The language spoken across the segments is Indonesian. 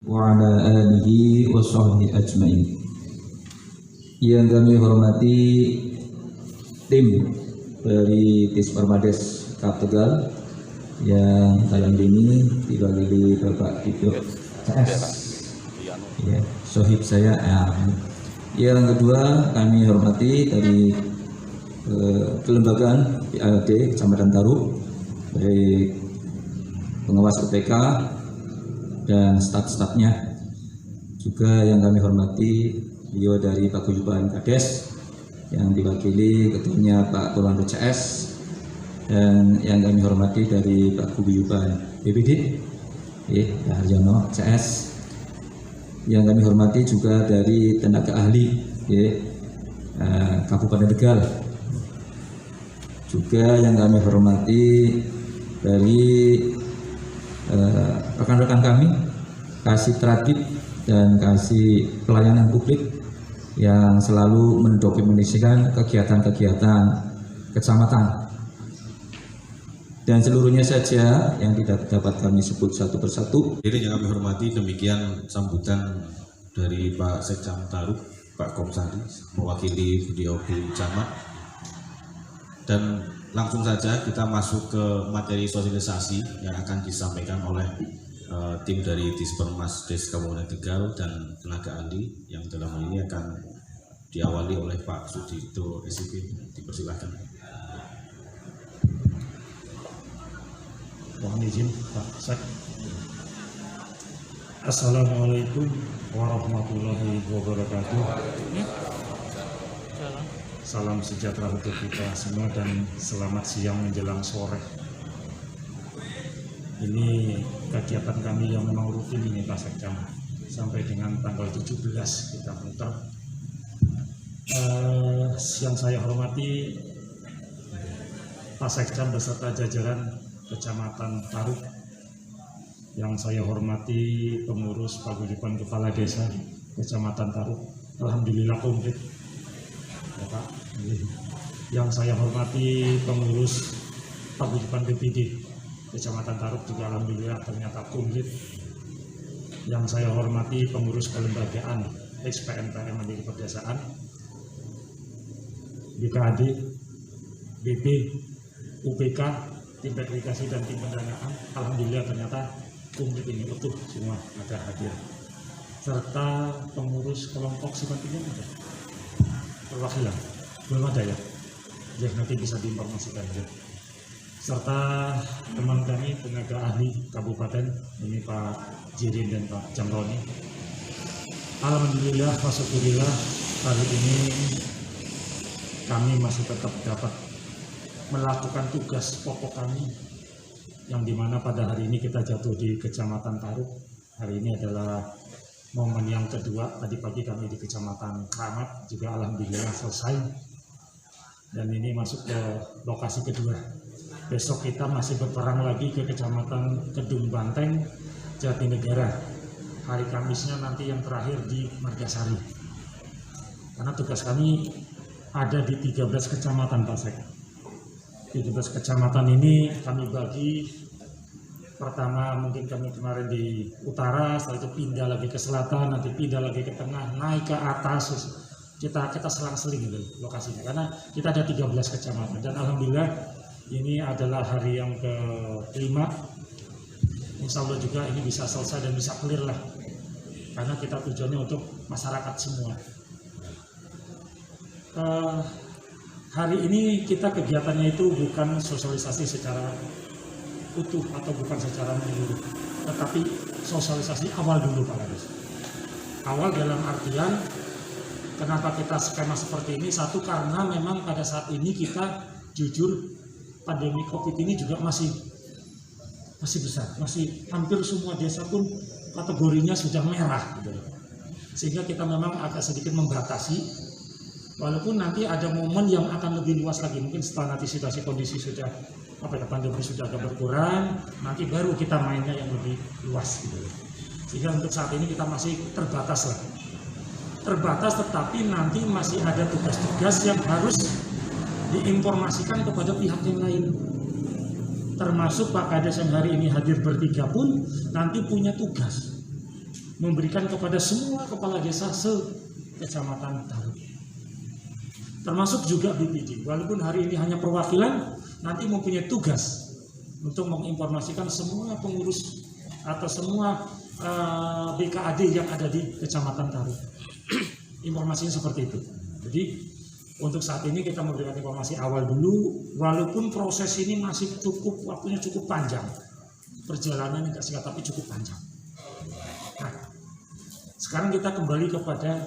wa ala alihi wa sahbihi ajmain. Yang kami hormati tim dari Dispermades Kap Tegal yang dalam ini diwakili Bapak Ibu CS, ya, sohib saya. Yang kedua kami hormati dari kelembagaan PAD Kecamatan Taruk, dari pengawas UPK dan staf-stafnya. Juga yang kami hormati beliau dari Paguyuban Kades yang diwakili ketuanya Pak Purwanto CS, dan yang kami hormati dari Paguyuban BPD Pak Harjono CS. Yang kami hormati juga dari tenaga ahli Kabupaten Tegal. Juga yang kami hormati dari rekan-rekan kami Kasih Tradip dan Kasih Pelayanan Publik yang selalu mendokumentasikan kegiatan-kegiatan kecamatan, dan seluruhnya saja yang tidak dapat kami sebut satu persatu. Jadi yang kami hormati, demikian sambutan dari Pak Sekcam Taruk, Pak Komsari, mewakili beliau di Camat. Dan langsung saja kita masuk ke materi sosialisasi yang akan disampaikan oleh tim dari Dispermades Kabupaten Tegal dan tenaga ahli yang dalam hal ini akan diawali oleh Pak Sudito SIP. Dipersilakan. Mohon izin Pak Sek. Assalamualaikum warahmatullahi wabarakatuh. Salam sejahtera untuk kita semua dan selamat siang menjelang sore. Ini kegiatan kami yang memang rutin ini Pak Sekcam, sampai dengan tanggal 17 kita muter. Yang saya hormati Pak Sekcam beserta jajaran Kecamatan Taruk, yang saya hormati pengurus paguyuban kepala desa Kecamatan Taruk, alhamdulillah komplit ya Pak. Yang saya hormati pengurus paguyuban BPD Kecamatan Taruk juga alhamdulillah ternyata komplit. Yang saya hormati pengurus kelembagaan XPNPM Mandiri Perdesaan, BKAD, BP, UPK, tim verifikasi dan tim pendanaan, alhamdulillah ternyata komplit ini utuh semua ada hadir, serta pengurus kelompok simpatiknya ada perwakilan belum ada ya, jadi nanti bisa diinformasikan ya. Serta teman kami tenaga ahli kabupaten ini Pak Jirin dan Pak Jamroni, alhamdulillah wasyukurillah hari ini kami masih tetap dapat melakukan tugas pokok kami, yang dimana pada hari ini kita jatuh di Kecamatan Taruk. Hari ini adalah momen yang kedua. Tadi pagi kami di Kecamatan Kramat juga alhamdulillah selesai, dan ini masuk ke lokasi kedua. Besok kita masih berperang lagi ke Kecamatan Kedung Banteng, Jatinegara. Hari Kamisnya nanti yang terakhir di Margasari, karena tugas kami ada di 13 kecamatan Pak Sek. 13 kecamatan ini kami bagi, pertama mungkin kami kemarin di utara, setelah itu pindah lagi ke selatan, nanti pindah lagi ke tengah, naik ke atas, kita selang-seling gitu lokasinya, karena kita ada 13 kecamatan. Dan alhamdulillah ini adalah hari yang ke-5, insya Allah juga ini bisa selesai dan bisa clear lah, karena kita tujuannya untuk masyarakat semua. Hari ini kita kegiatannya itu bukan sosialisasi secara utuh atau bukan secara menyeluruh, tetapi sosialisasi awal dulu Pak Kadis. Awal dalam artian kenapa kita skema seperti ini? Satu, karena memang pada saat ini kita jujur pandemi COVID ini juga masih besar, masih hampir semua desa pun kategorinya sudah merah gitu. Sehingga kita memang agak sedikit membatasi. Walaupun nanti ada momen yang akan lebih luas lagi, mungkin setelah nanti situasi kondisi sudah pandemi sudah agak berkurang, nanti baru kita mainnya yang lebih luas gitu. Sehingga untuk saat ini kita masih terbatas lah. Terbatas, tetapi nanti masih ada tugas-tugas yang harus diinformasikan kepada pihak yang lain. Termasuk Pak Kades yang hari ini hadir bertiga pun nanti punya tugas. memberikan kepada semua kepala desa se-Kecamatan Tarub. Termasuk juga BPD, walaupun hari ini hanya perwakilan, nanti mempunyai tugas untuk menginformasikan semua pengurus atau semua BKAD yang ada di Kecamatan Tarub. Informasinya seperti itu. Jadi untuk saat ini kita memberikan informasi awal dulu, walaupun proses ini masih waktunya cukup panjang. Perjalanan tidak singkat tapi cukup panjang. Nah, sekarang kita kembali kepada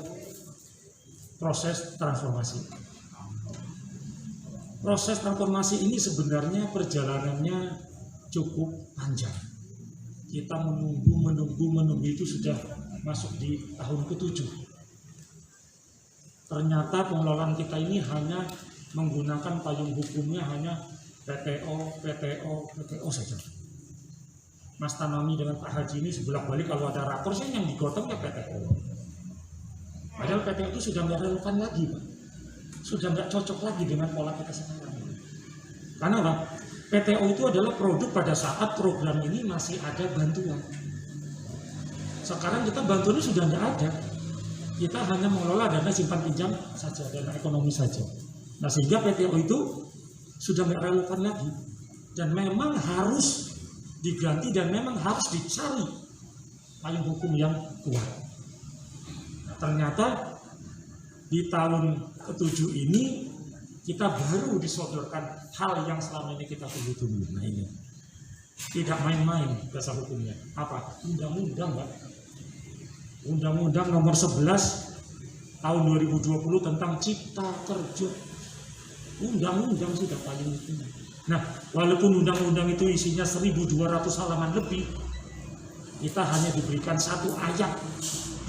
proses transformasi. Proses transformasi ini sebenarnya perjalanannya cukup panjang. Kita menunggu itu sudah masuk di tahun ke-7. Ternyata pengelolaan kita ini hanya menggunakan payung hukumnya hanya PTO saja. Mas Tanami dengan Pak Haji ini sebelah balik kalau ada rakorsnya yang digotong ya PTO. Padahal PTO itu sudah nggak relevan lagi, Pak. Sudah nggak cocok lagi dengan pola kita sekarang. Karena apa? PTO itu adalah produk pada saat program ini masih ada bantuan. Sekarang kita bantuannya sudah nggak ada. Kita hanya mengelola dana simpan pinjam saja, dana ekonomi saja. Nah sehingga PTO itu sudah nggak relevan lagi. Dan memang harus diganti dan memang harus dicari payung hukum yang kuat. Nah, ternyata di tahun ke-7 ini kita baru disodorkan hal yang selama ini kita tunggu-tunggu. Nah ini tidak main-main dasar hukumnya. Apa? Undang-undang, Pak. Undang-Undang nomor 11 tahun 2020 tentang Cipta Kerja. Undang-undang sudah paling hukumnya. Nah, walaupun undang-undang itu isinya 1.200 halaman lebih, kita hanya diberikan satu ayat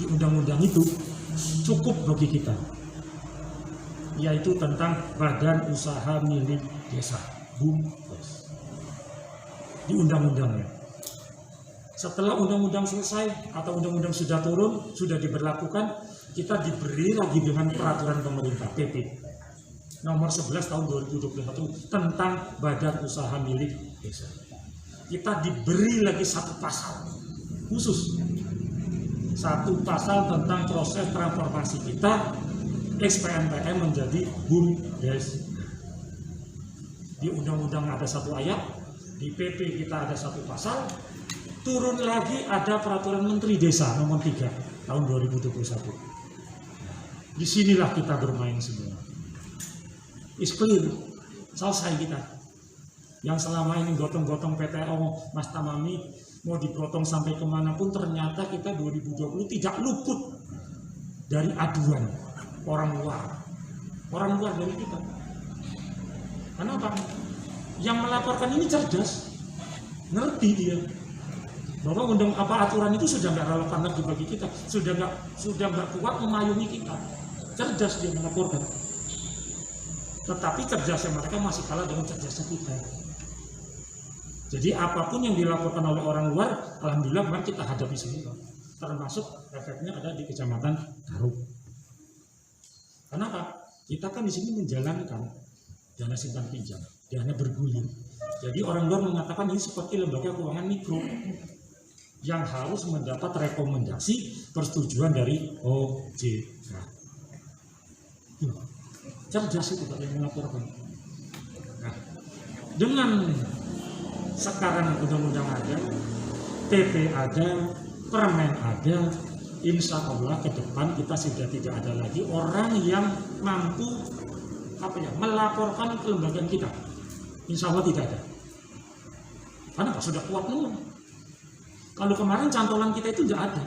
di undang-undang itu cukup bagi kita, yaitu tentang Badan Usaha Milik Desa, BUMDes, di undang-undangnya. Setelah undang-undang selesai atau undang-undang sudah turun, sudah diberlakukan, kita diberi lagi dengan peraturan pemerintah PP nomor 11 tahun 2021 tentang Badan Usaha Milik Desa. Kita diberi lagi satu pasal khusus, satu pasal tentang proses transformasi kita SPMPM menjadi BUMDes. Di undang-undang ada satu ayat, di PP kita ada satu pasal, turun lagi ada peraturan Menteri Desa nomor 3 tahun 2021. Disinilah kita bermain semua. Is clear, selesai kita. Yang selama ini gotong-gotong PTO Mas Tamami mau digotong sampai kemanapun, ternyata kita 2020 tidak luput dari aduan orang luar dari kita. Kenapa? Yang melaporkan ini cerdas, ngerti dia bahwa aturan itu sudah nggak relevan lagi bagi kita, sudah nggak kuat memayungi kita. Cerdas dia melaporkan. Tetapi cerdasnya mereka masih kalah dengan cerdasnya kita. Jadi apapun yang dilaporkan oleh orang luar, alhamdulillah kemarin kita hadapi semua. Termasuk efeknya ada di Kecamatan Tarub. Kenapa? Kita kan di sini menjalankan dana simpan pinjam, dana bergulir. Jadi orang luar mengatakan ini seperti lembaga keuangan mikro yang harus mendapat rekomendasi persetujuan dari OJK. Cerdas itu yang melaporkan. Nah, dengan sekarang undang-undang ada, PP ada, permen ada, insya Allah ke depan kita sudah tidak ada lagi orang yang mampu melaporkan kelembagaan kita. Insya Allah tidak ada. Karena sudah kuat semua. Kalau kemarin cantolan kita itu tidak ada.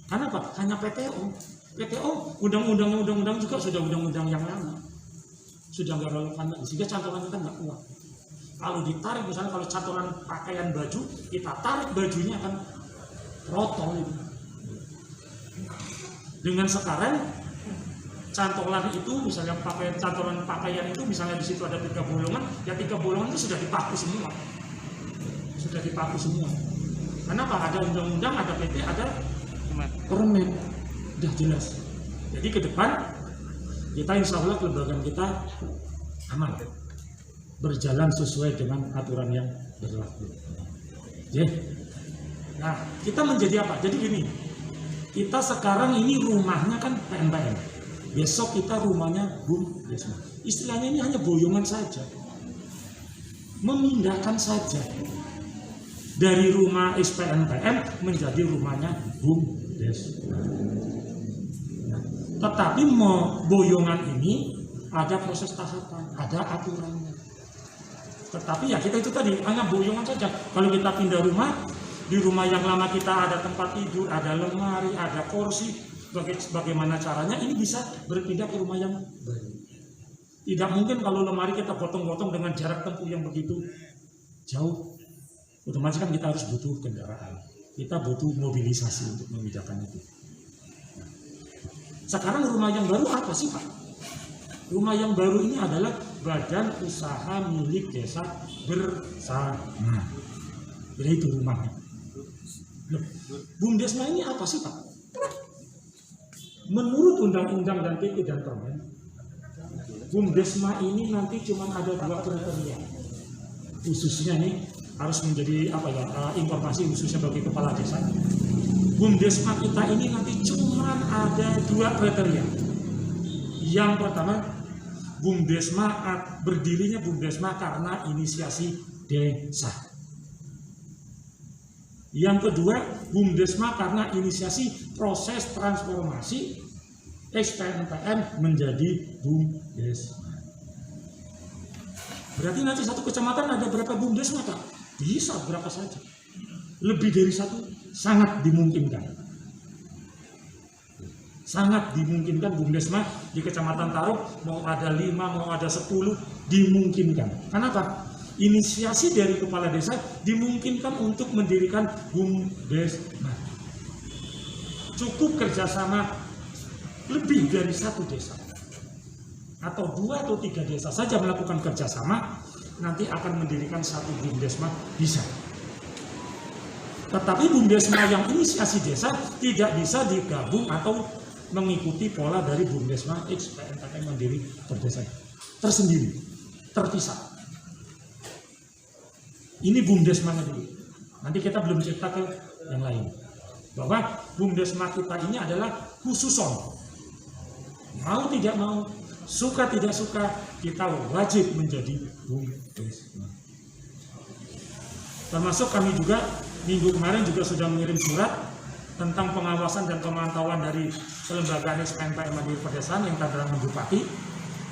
Karena apa? Hanya PTO. PTO, undang-undang juga sudah undang-undang yang lama. Sudah nggak relevan lagi. Sehingga cantolan kita nggak kuat. Kalau ditarik, misalnya kalau cantolan pakaian baju, kita tarik bajunya akan rotol itu. Dengan sekarang cantolan itu, misalnya cantolan pakaian itu, misalnya di situ ada 3 bolongan, ya 3 bolongan itu sudah dipaku semua. Sudah dipaku semua. Kenapa? Ada undang-undang, ada PP, ada permen. Sudah jelas. Jadi ke depan kita insya Allah kelembagaan kita aman, berjalan sesuai dengan aturan yang berlaku. Jadi Nah, kita menjadi apa? Jadi gini, kita sekarang ini rumahnya kan PNPM. Besok kita rumahnya BUMDesma. Istilahnya ini hanya boyongan saja. Memindahkan saja. Dari rumah SPNPM menjadi rumahnya BUMDesma. Nah, tetapi boyongan ini ada proses tahapan, ada aturannya. Tetapi ya kita itu tadi hanya boyongan saja. Kalau kita pindah rumah, di rumah yang lama kita ada tempat tidur, ada lemari, ada kursi. Bagaimana caranya ini bisa berpindah ke rumah yang baru. Tidak mungkin kalau lemari kita potong-potong dengan jarak tempuh yang begitu jauh. Otomatis kan kita harus butuh kendaraan. Kita butuh mobilisasi untuk memindahkan itu. Sekarang rumah yang baru apa sih Pak? Rumah yang baru ini adalah badan usaha milik desa bersama. Jadi itu rumahnya. Loh, BUMDesma ini apa sih Pak? Menurut undang-undang dan PP dan Permen, BUMDesma ini nanti cuma ada 2 kriteria. Khususnya nih harus menjadi informasi khususnya bagi kepala desa. BUMDesma kita ini nanti cuma ada 2 kriteria. Yang pertama, berdirinya BUMDesma karena inisiasi desa. Yang kedua, BUMDesma karena inisiasi proses transformasi SPNPM menjadi BUMDesma. Berarti nanti satu kecamatan ada berapa BUMDesma Pak? Bisa berapa saja. Lebih dari 1 sangat dimungkinkan. Sangat dimungkinkan BUMDesma di Kecamatan Tarub mau ada 5, mau ada 10 dimungkinkan. Kenapa? Inisiasi dari kepala desa dimungkinkan untuk mendirikan BUMDesma. Cukup kerjasama lebih dari 1 desa atau 2 atau 3 desa saja melakukan kerjasama, nanti akan mendirikan 1 BUMDesma bisa. Tetapi BUMDesma yang inisiasi desa tidak bisa digabung atau mengikuti pola dari BUMDesma SPNPM mandiri berdesa, tersendiri, terpisah. Ini BUMDesma-nya dulu. Nanti kita belum cerita ke yang lain. Bahwa BUMDesma kita ini adalah khususon. Mau tidak mau, suka tidak suka, kita wajib menjadi BUMDesma. Termasuk kami juga minggu kemarin juga sudah mengirim surat tentang pengawasan dan pemantauan dari kelembagaan SPNPM Mandiri Perdesaan yang Tangerang Bupati.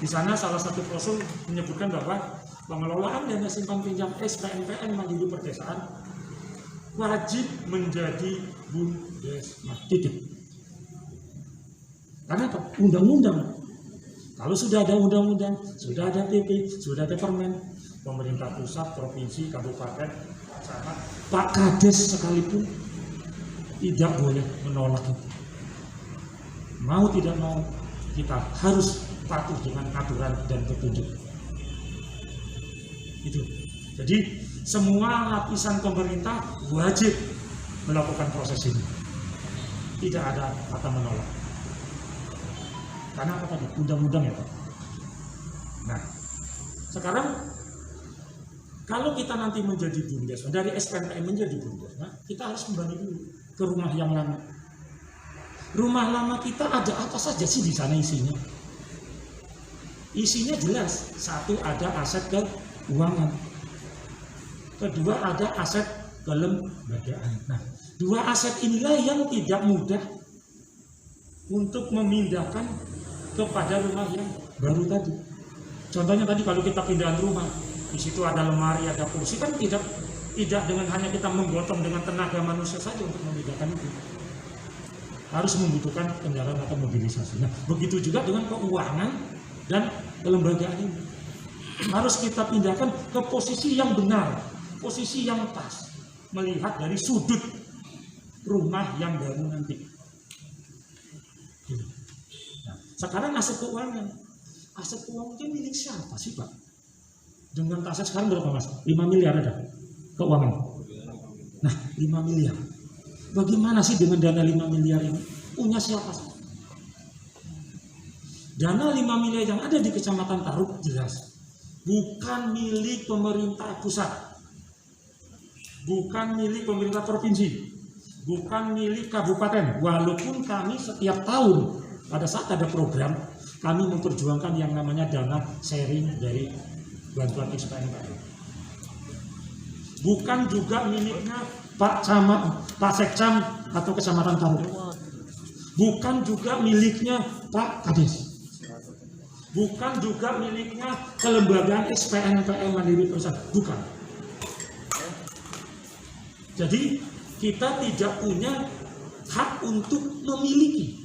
Di sana salah satu klausul menyebutkan bahwa pengelolaan dana simpan pinjam SPNPM Mandiri Perdesaan wajib menjadi BUMDesma. Titik. Karena apa? Undang-undang. Kalau sudah ada undang-undang, sudah ada PP, sudah ada permen, pemerintah pusat, provinsi, kabupaten, camat, Pak Kades sekalipun tidak boleh menolak itu. Mau tidak mau, kita harus patuh dengan aturan dan petunjuk. Itu. Jadi semua lapisan pemerintah wajib melakukan proses ini. Tidak ada kata menolak. Karena apa tadi? Undang-undang ya Pak. Nah, sekarang kalau kita nanti menjadi BUMDesma, dari SPNPM menjadi BUMDesma, kita harus kembali dulu ke rumah yang lama. Rumah lama kita ada apa saja sih di sana isinya? Isinya jelas. 1 ada aset keuangan. Kedua ada aset kelembagaan. Nah, 2 aset inilah yang tidak mudah untuk memindahkan kepada rumah yang baru tadi. Contohnya tadi kalau kita pindahan rumah, di situ ada lemari, ada kursi, kan tidak dengan hanya kita menggotong dengan tenaga manusia saja untuk memindahkan itu. Harus membutuhkan kendaraan atau mobilisasi. Nah, begitu juga dengan keuangan dan kelembagaan ini. Harus kita pindahkan ke posisi yang benar, posisi yang pas, melihat dari sudut rumah yang baru nanti. Nah, sekarang aset keuangan itu milik siapa sih Pak? Dengan aset sekarang berapa Mas? 5 miliar ada keuangan. Nah, 5 miliar. Bagaimana sih dengan dana 5 miliar ini? Punya siapa sih? Dana 5 miliar yang ada di Kecamatan Tarub jelas bukan milik pemerintah pusat, bukan milik pemerintah provinsi, bukan milik kabupaten. Walaupun kami setiap tahun pada saat ada program, kami memperjuangkan yang namanya dana sharing dari bantuan SPNPM. Bukan juga miliknya Pak Sekcam atau Kecamatan Taruk. Bukan juga miliknya Pak Kades. Bukan juga miliknya kelembagaan SPNPM Mandiri Perusahaan. Bukan. Jadi kita tidak punya hak untuk memiliki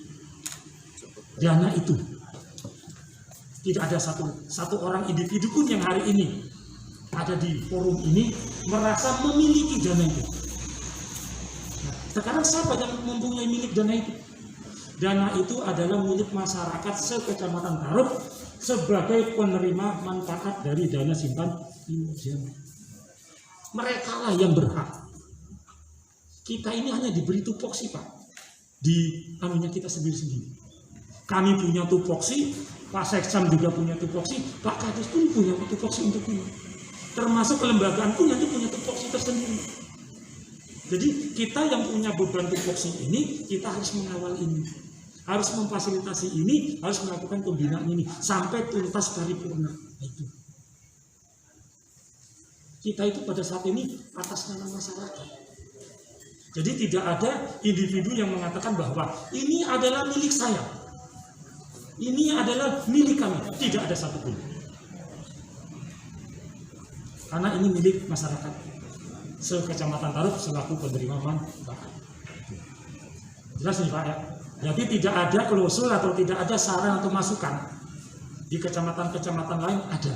dana itu. Tidak ada satu orang individu pun yang hari ini ada di forum ini merasa memiliki dana itu. Nah, sekarang siapa yang mempunyai milik dana itu? Dana itu adalah milik masyarakat se-Kecamatan Taruk sebagai penerima manfaat dari dana simpan pinjam. Mereka lah yang berhak. Kita ini hanya diberi tupoksi, Pak, di anunya kita sendiri-sendiri. Kami punya tupoksi, Pak Sekcam juga punya tupoksi, Pak Kades pun punya tupoksi untuk ini. Termasuk kelembagaan pun nanti punya tupoksi tersendiri. Jadi kita yang punya beban tupoksi ini, kita harus mengawal ini. Harus memfasilitasi ini, harus melakukan pembinaan ini sampai tuntas paripurna. Itu. Kita itu pada saat ini atas nama masyarakat. Jadi tidak ada individu yang mengatakan bahwa ini adalah milik saya. Ini adalah milik kami. Tidak ada satupun. Karena ini milik masyarakat se-Kecamatan Taruk selaku penerima manfaat. Jelas nih Pak ya? Jadi tidak ada klausul atau tidak ada saran atau masukan. Di kecamatan-kecamatan lain ada.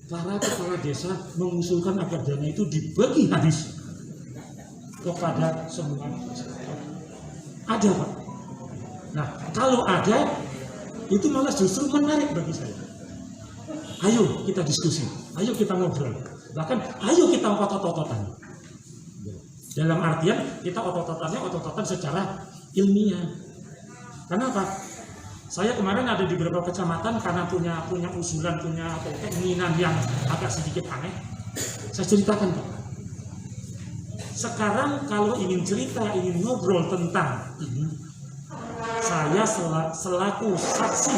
Para kepala desa mengusulkan agar dana itu dibagi habis kepada semua masyarakat. Ada Pak. Nah kalau ada, itu malah justru menarik bagi saya. Ayo kita diskusi, ayo kita ngobrol, bahkan ayo kita otot-ototan. Dalam artian kita otot-ototan secara ilmiah. Kenapa? Saya kemarin ada di beberapa kecamatan karena punya usulan, punya keinginan yang agak sedikit aneh. Saya ceritakan Pak. Sekarang kalau ingin cerita, ingin ngobrol tentang ini, saya selaku saksi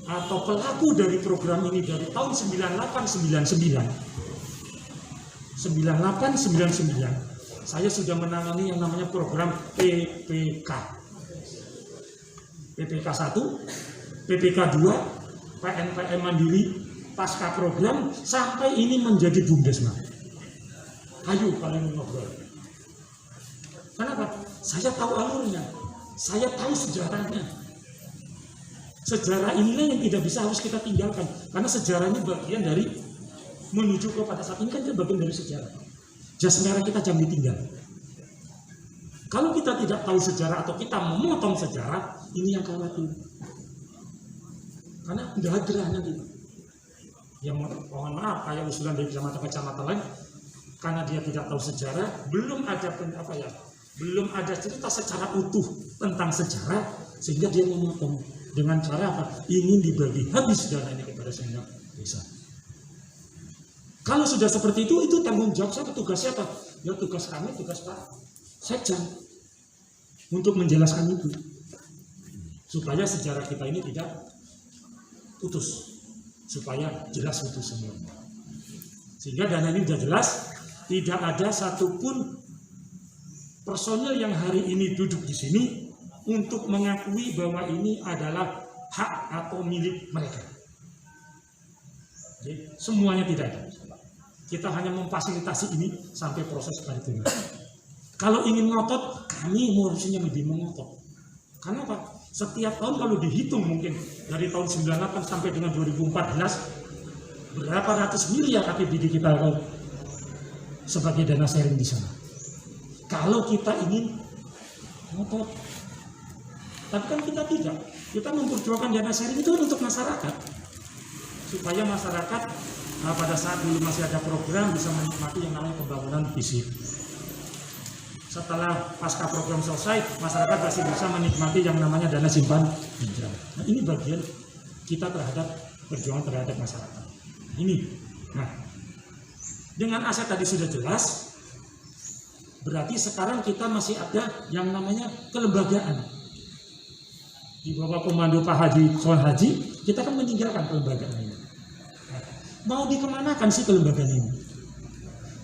atau pelaku dari program ini dari tahun 9899 saya sudah menangani yang namanya program PPK 1, PPK 2, PNPM Mandiri, pasca program sampai ini menjadi BUMDesma. Ayo kalian ngobrol. Kenapa? Saya tahu alurnya, saya tahu sejarahnya. Sejarah inilah yang tidak bisa harus kita tinggalkan, karena sejarah ini bagian dari menuju kepada saat ini kan bagian dari sejarah. Jas merah kita jangan ditinggal. Kalau kita tidak tahu sejarah atau kita memotong sejarah, ini yang khawatir. Karena tidak ada nanti. Yang mohon maaf, kayak usulan dari kecamatan-kecamatan lain, karena dia tidak tahu sejarah, belum ada cerita secara utuh tentang sejarah, sehingga dia memotong dengan cara apa? Ingin dibagi habis dana ini kepada semua desa. Kalau sudah seperti itu tanggung jawab siapa? Tugas siapa? Ya tugas kami, tugas Pak Sekcam untuk menjelaskan itu, supaya sejarah kita ini tidak putus, supaya jelas itu semua. Sehingga dana ini sudah jelas, tidak ada satupun personil yang hari ini duduk di sini untuk mengakui bahwa ini adalah hak atau milik mereka. Jadi, semuanya tidak ada. Kita hanya memfasilitasi ini sampai proses paripurna. Kalau ingin ngotot, kami harusnya lebih mengotot. Karena apa? Setiap tahun kalau dihitung mungkin dari tahun 98 sampai dengan 2014, berapa ratus miliar APBD kita sebagai dana sharing di sana. Kalau kita ingin ngotot, tapi kan kita tidak. Kita memperjuangkan dana sharing itu untuk masyarakat, supaya masyarakat pada saat dulu masih ada program bisa menikmati yang namanya pembangunan fisik. Setelah pasca program selesai, masyarakat masih bisa menikmati yang namanya dana simpan pinjam. Nah, ini bagian kita terhadap perjuangan terhadap masyarakat. Ini. Nah, dengan aset tadi sudah jelas, Berarti sekarang kita masih ada yang namanya kelembagaan. Di bawah komando Pak Haji Soan Haji, kita kan meninggalkan kelembagaan ini. Mau dikemanakan sih kelembagaan ini?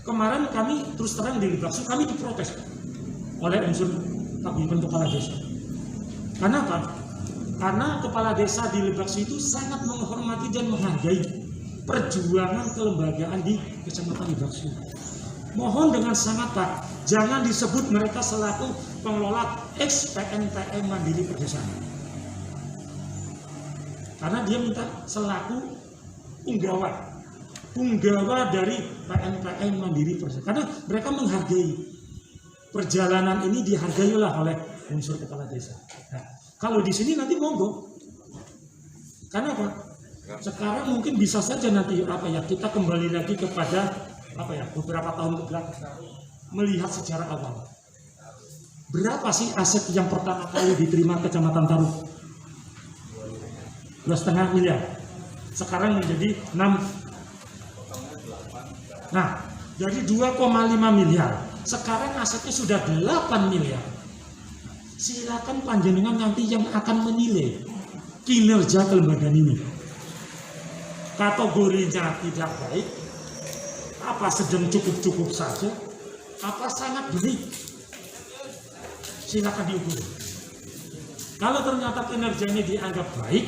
Kemarin kami terus terang di Libaksu, kami diprotes oleh unsur paguyuban kepala desa. Kenapa? Karena kepala desa di Libaksu itu sangat menghormati dan menghargai perjuangan kelembagaan di Kecamatan Libaksu. Mohon dengan sangat Pak, jangan disebut mereka selaku pengelola ex-PNPM Mandiri Perdesaan. Karena dia minta selaku punggawa dari PNPM Mandiri Perdesaan. Karena mereka menghargai perjalanan ini, dihargailah oleh unsur kepala desa. Nah, kalau di sini nanti monggo. Karena apa? Sekarang mungkin bisa saja nanti kita kembali lagi kepada beberapa tahun ke belakang, melihat sejarah awal. Berapa sih aset yang pertama kali diterima Kecamatan Taruh? 2,5 miliar. Sekarang menjadi 6. Nah, dari 2,5 miliar, sekarang asetnya sudah 8 miliar. Silakan panjenengan nanti yang akan menilai kinerja kelembagaan ini. Kategorinya tidak baik, apa sedang cukup-cukup saja, apa sangat baik. Silakan diukur. Kalau ternyata kinerja ini dianggap baik,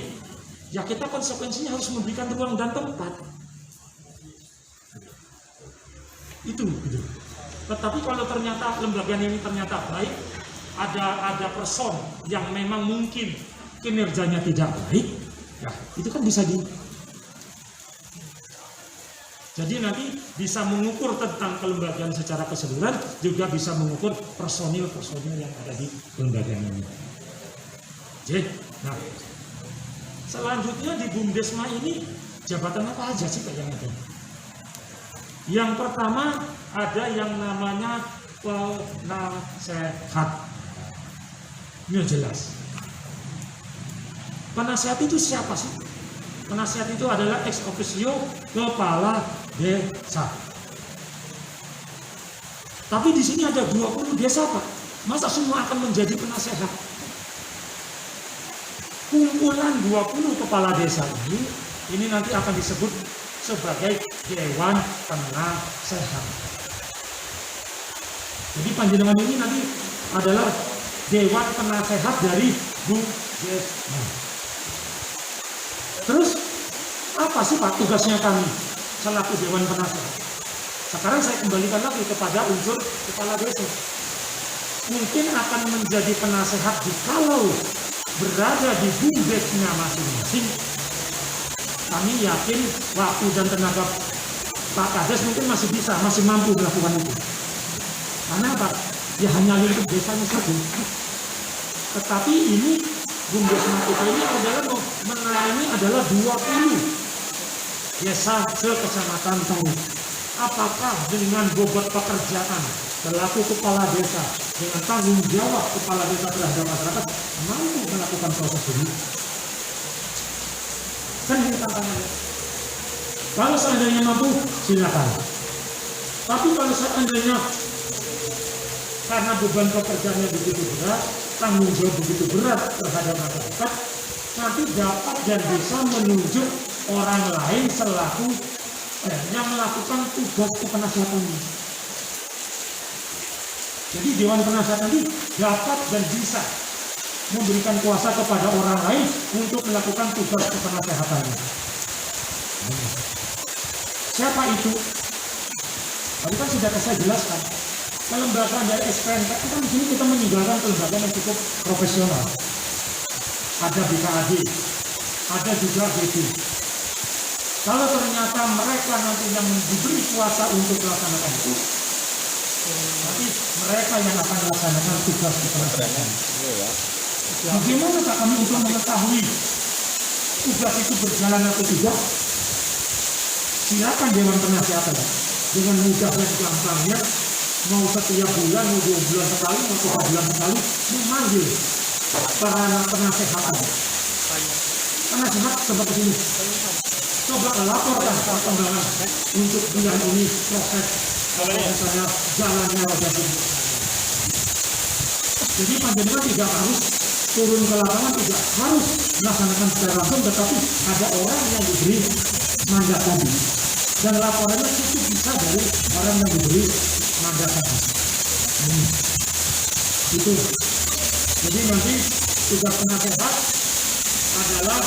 ya kita konsekuensinya harus memberikan ruang dan tempat. Itu. Tetapi kalau ternyata lembaga ini ternyata baik, ada person yang memang mungkin kinerjanya tidak baik, ya itu kan bisa jadi nanti bisa mengukur tentang kelembagaan secara keseluruhan, juga bisa mengukur personil-personil yang ada di lembaga ini. Jadi, nah, selanjutnya di Bumdesma ini jabatan apa aja sih Pak yang ada? Yang pertama ada yang namanya penasehat. Ini jelas. Penasehat itu siapa sih? Penasehat itu adalah ex officio kepala desa. Tapi di sini ada 20 desa Pak. Masa semua akan menjadi penasehat? Kumpulan 20 kepala desa ini nanti akan disebut sebagai Dewan Penasehat. Jadi panjenengan ini nanti adalah Dewan Penasehat dari Bumdesma. Terus apa sih Pak tugasnya kami selaku Dewan Penasehat? Sekarang saya kembalikan lagi kepada unsur kepala desa. Mungkin akan menjadi penasehat jikalau berada di Bumdesnya masing-masing. Kami yakin waktu dan tenaga Pak Kades mungkin masih mampu melakukan itu. Karena apa? Ya hanya lingkup desanya saja. Tetapi ini Bumdesma kita ini melayani adalah 20 desa se-Kecamatan Taruh. Apakah dengan bobot pekerjaan selaku kepala desa dengan tanggung jawab kepala desa terhadap masyarakat mampu melakukan proses ini? Kan ini tantangannya. Kalau seandainya mampu, silakan. Tapi kalau seandainya karena beban pekerjaannya begitu berat, tanggung jawab begitu berat terhadap masyarakat, nanti dapat dan bisa menunjuk orang lain selaku yang melakukan tugas kepenasehatan ini. Jadi Dewan Penasehat ini dapat dan bisa memberikan kuasa kepada orang lain untuk melakukan tugas kepenasehatan ini. Siapa itu? Tadi kan sudah saya jelaskan. Kelembagaan dari SPNP kan di sini kita meninggalkan kelembagaan yang cukup profesional. Ada BKAD, ada juga BD. Kalau ternyata mereka nanti yang diberi kuasa untuk melaksanakan itu, nanti mereka yang akan melaksanakan tugas kepenasehatan. Bagaimana Pak kami untuk mengetahui tugas itu berjalan atau tidak? Silakan Dewan Penasehat dengan mudah dan gampangnya, mau setiap bulan, mau 2 bulan sekali, mau 3 bulan sekali, memanggil para penasehat. Penasehat seperti ini. Coba laporkan perkembangan untuk bulan ini proses misalnya jalannya wajah ini. Jadi panjenengan tidak harus turun ke lapangan, tidak harus melaksanakan secara langsung, tetapi ada orang yang diberi mandat tadi. Dan laporannya cukup bisa dari orang yang diberi mandat tadi. Itu. Jadi nanti tugas penasehat adalah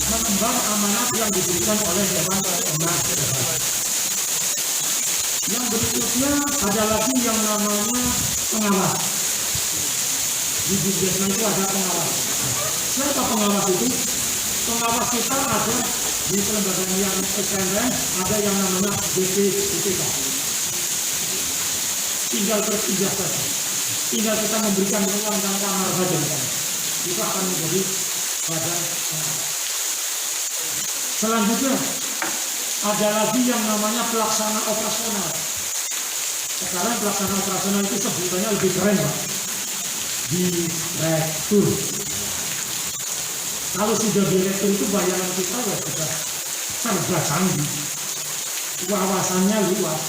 mengemban amanat yang diberikan oleh Dewan Penasehat. Yang berikutnya ada lagi yang namanya pengawas. Di Bumdesma itu ada pengawas. Siapa pengawas itu? Pengawas kita ada di kelembagaan yang SNM, ada yang namanya BPUPK. Tinggal berpindah saja. Tinggal kita memberikan ruang dan kamar saja. Itu akan menjadi badan pengawas. Selanjutnya ada lagi yang namanya pelaksana operasional. Sekarang pelaksana operasional itu sebutannya lebih keren, Pak. Direktur. Kalau sudah direktur itu bayangan kita ya sudah serba canggih. Wawasannya luas,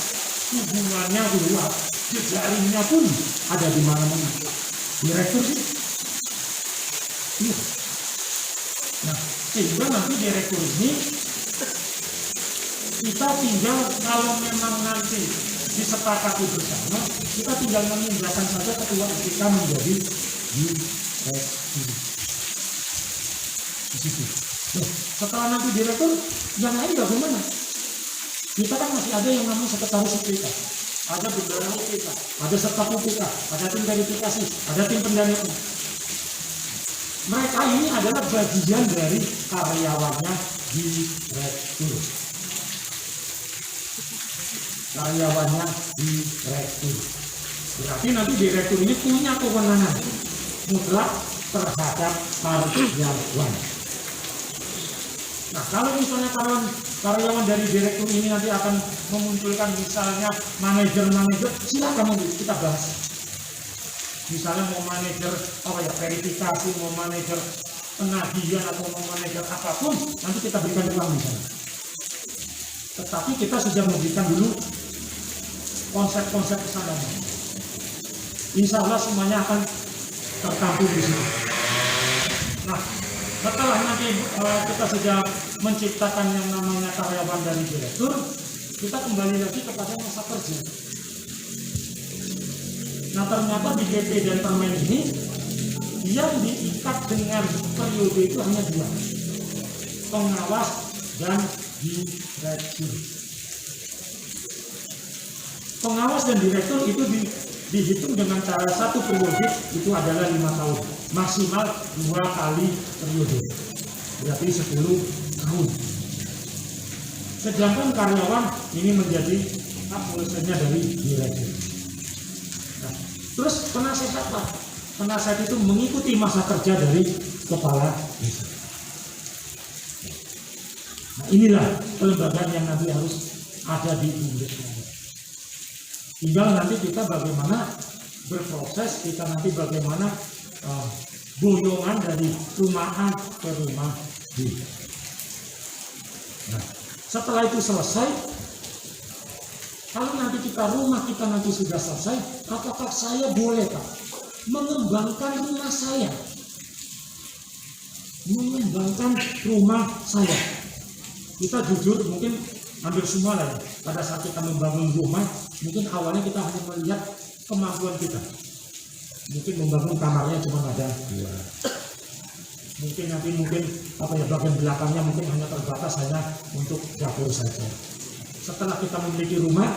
hubungannya luas, jejaringnya pun ada di mana-mana. Direktur sih. Iya. Nah, sehingga nanti direktur ini kita tinggal kalau memang nanti disepakati bersama, kita tinggal memindahkan saja ketua kita menjadi direktur. Di situ. Nah, setelah nanti direktur, yang lain bagaimana? Kita kan masih ada yang namanya sekretaris UPK, ada bendahara UPK, ada staf UPK, ada tim verifikasi, ada tim pendanaan. Mereka ini adalah bagian dari karyawannya direktur. Karyawannya direktur. Berarti nanti direktur ini punya kewenangan mutlak terhadap karyawan. Nah, kalau misalnya karyawan dari direktur ini nanti akan memunculkan misalnya manajer-manajer, silakan kita bahas. Misalnya mau manajer verifikasi, mau manajer penagihan atau mau manajer apapun, nanti kita berikan ruang di sana. Tetapi kita sudah memberikan dulu konsep-konsep kesana. Insya Allah semuanya akan tertampung di sini. Nah, setelah nanti kita sudah menciptakan yang namanya karyawan dari direktur, kita kembali lagi kepada masa kerja. Nah, ternyata di PP dan Permen ini yang diikat dengan periode itu hanya dua, pengawas dan direktur. Pengawas dan direktur itu dihitung dengan cara satu periode itu adalah 5 tahun, maksimal 2 kali periode, berarti 10 tahun. Sedangkan karyawan ini menjadi hak urusannya dari direktur. Nah, terus penasehat Pak, penasehat itu mengikuti masa kerja dari kepala desa. Nah, inilah kelembagaan yang nanti harus ada di Bumdesma. Tinggal nanti kita bagaimana berproses, kita nanti bagaimana boyongan dari rumah A ke rumah B. Nah, setelah itu selesai, kalau nanti rumah kita nanti sudah selesai, apakah saya boleh Pak mengembangkan rumah saya? Mengembangkan rumah saya. Kita jujur mungkin hampir semua lah ya. Pada saat kita membangun rumah, mungkin awalnya kita hanya melihat kemampuan kita. Mungkin membangun kamarnya cuma ada 2. Mungkin nanti bagian belakangnya mungkin hanya terbatas hanya untuk dapur saja. Setelah kita memiliki rumah,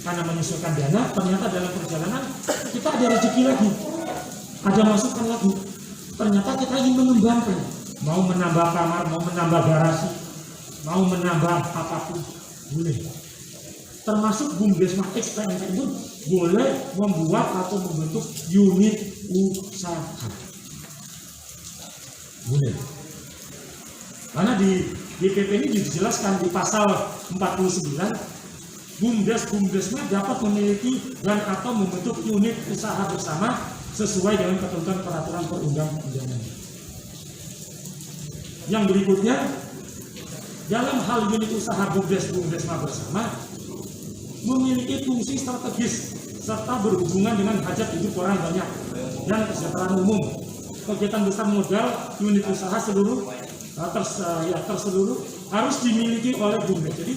karena menyesuaikan dana, ternyata dalam perjalanan kita ada rezeki lagi, ada masukan lagi. Ternyata kita ingin mengembangkan, mau menambah kamar, mau menambah garasi, mau menambah apapun boleh. Termasuk Bumdesma XPMT itu boleh membuat atau membentuk unit usaha. Boleh. Karena di PP ini dijelaskan di pasal 49, Bumdesma dapat memiliki dan atau membentuk unit usaha bersama sesuai dengan ketentuan peraturan perundang-undangan. Yang berikutnya, dalam hal unit usaha Bumdesma bersama memiliki fungsi strategis serta berhubungan dengan hajat hidup orang banyak. dan kesejahteraan umum. Kegiatan besar modal unit usaha seluruh terseluruh harus dimiliki oleh BUMDes. Jadi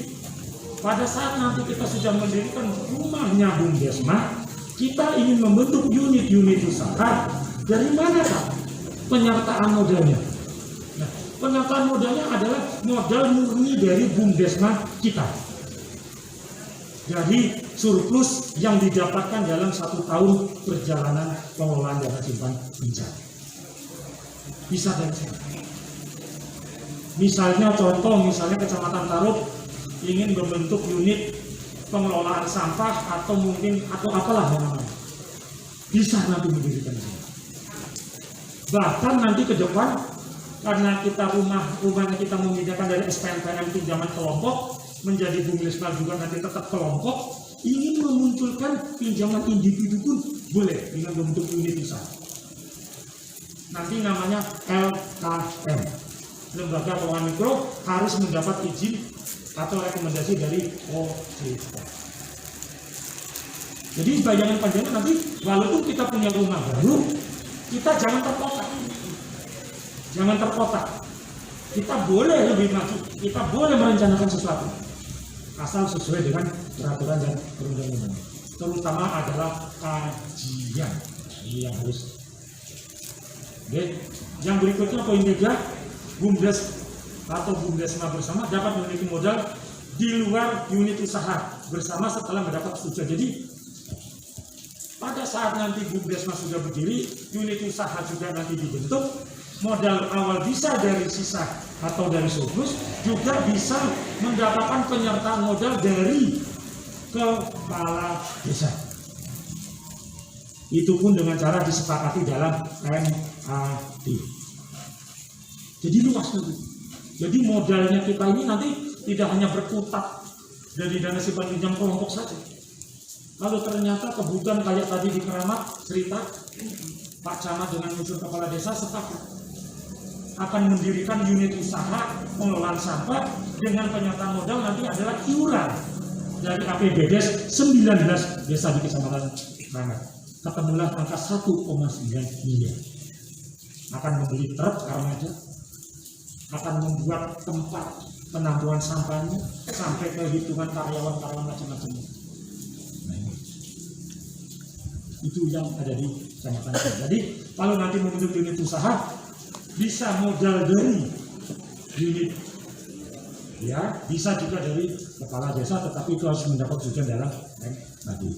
pada saat nanti kita sudah mendirikan rumahnya BUMDesma, kita ingin membentuk unit-unit usaha. Dari mana Pak penyertaan modalnya? Nah, penyertaan modalnya adalah modal murni dari BUMDesma kita. Jadi surplus yang didapatkan dalam 1 tahun perjalanan pengelolaan dana simpan pinjam. Bisa dari sana. Misalnya misalnya Kecamatan Tarup ingin membentuk unit pengelolaan sampah atau apalah namanya. Bisa nanti mendirikan di sini. Bahkan nanti ke depan karena kita rumahnya kita memindahkan dari SPNPM pinjaman kelompok menjadi BUMDesma juga nanti tetap kelompok, ingin memunculkan pinjaman individu pun boleh dengan membentuk unit usaha. Nanti namanya LKM, Lembaga Keuangan Mikro, harus mendapat izin atau rekomendasi dari OJK. Jadi bayangan panjangnya nanti walaupun kita punya rumah baru, kita jangan terkotak. Jangan terkotak. Kita boleh lebih maju, kita boleh merencanakan sesuatu. Asal sesuai dengan peraturan dan perundang-undangan. Terutama adalah kajian. Ini yang harus. Oke. Yang berikutnya poin 3, BUMDes atau BUMDesma bersama dapat memiliki modal di luar unit usaha bersama setelah mendapat persetujuan. Jadi pada saat nanti BUMDesma sudah berdiri, unit usaha juga nanti dibentuk, modal awal bisa dari sisa atau dari surplus, juga bisa mendapatkan penyertaan modal dari kepala desa. Itu pun dengan cara disepakati dalam MAD. Jadi luas nanti. Jadi modalnya kita ini nanti tidak hanya berkutat dari dana simpan pinjam kelompok saja. Kalau ternyata kebutuhan kayak tadi di Keramat cerita Pak Camat dengan unsur kepala desa sepakat akan mendirikan unit usaha pengelolaan sampah dengan penyertaan modal nanti adalah iuran dari APBDes 19 desa di Kecamatan Keramat. Ketemulah angka 1,9 miliar. Akan membeli truk armada, akan membuat tempat penampungan sampahnya sampai ke hitungan karyawan-karyawan macam-macam. Itu yang ada di Kecamatan. Jadi kalau nanti membentuk unit usaha bisa modal dari unit, ya bisa juga dari kepala desa, tetapi itu harus mendapat tujuan dalam tadi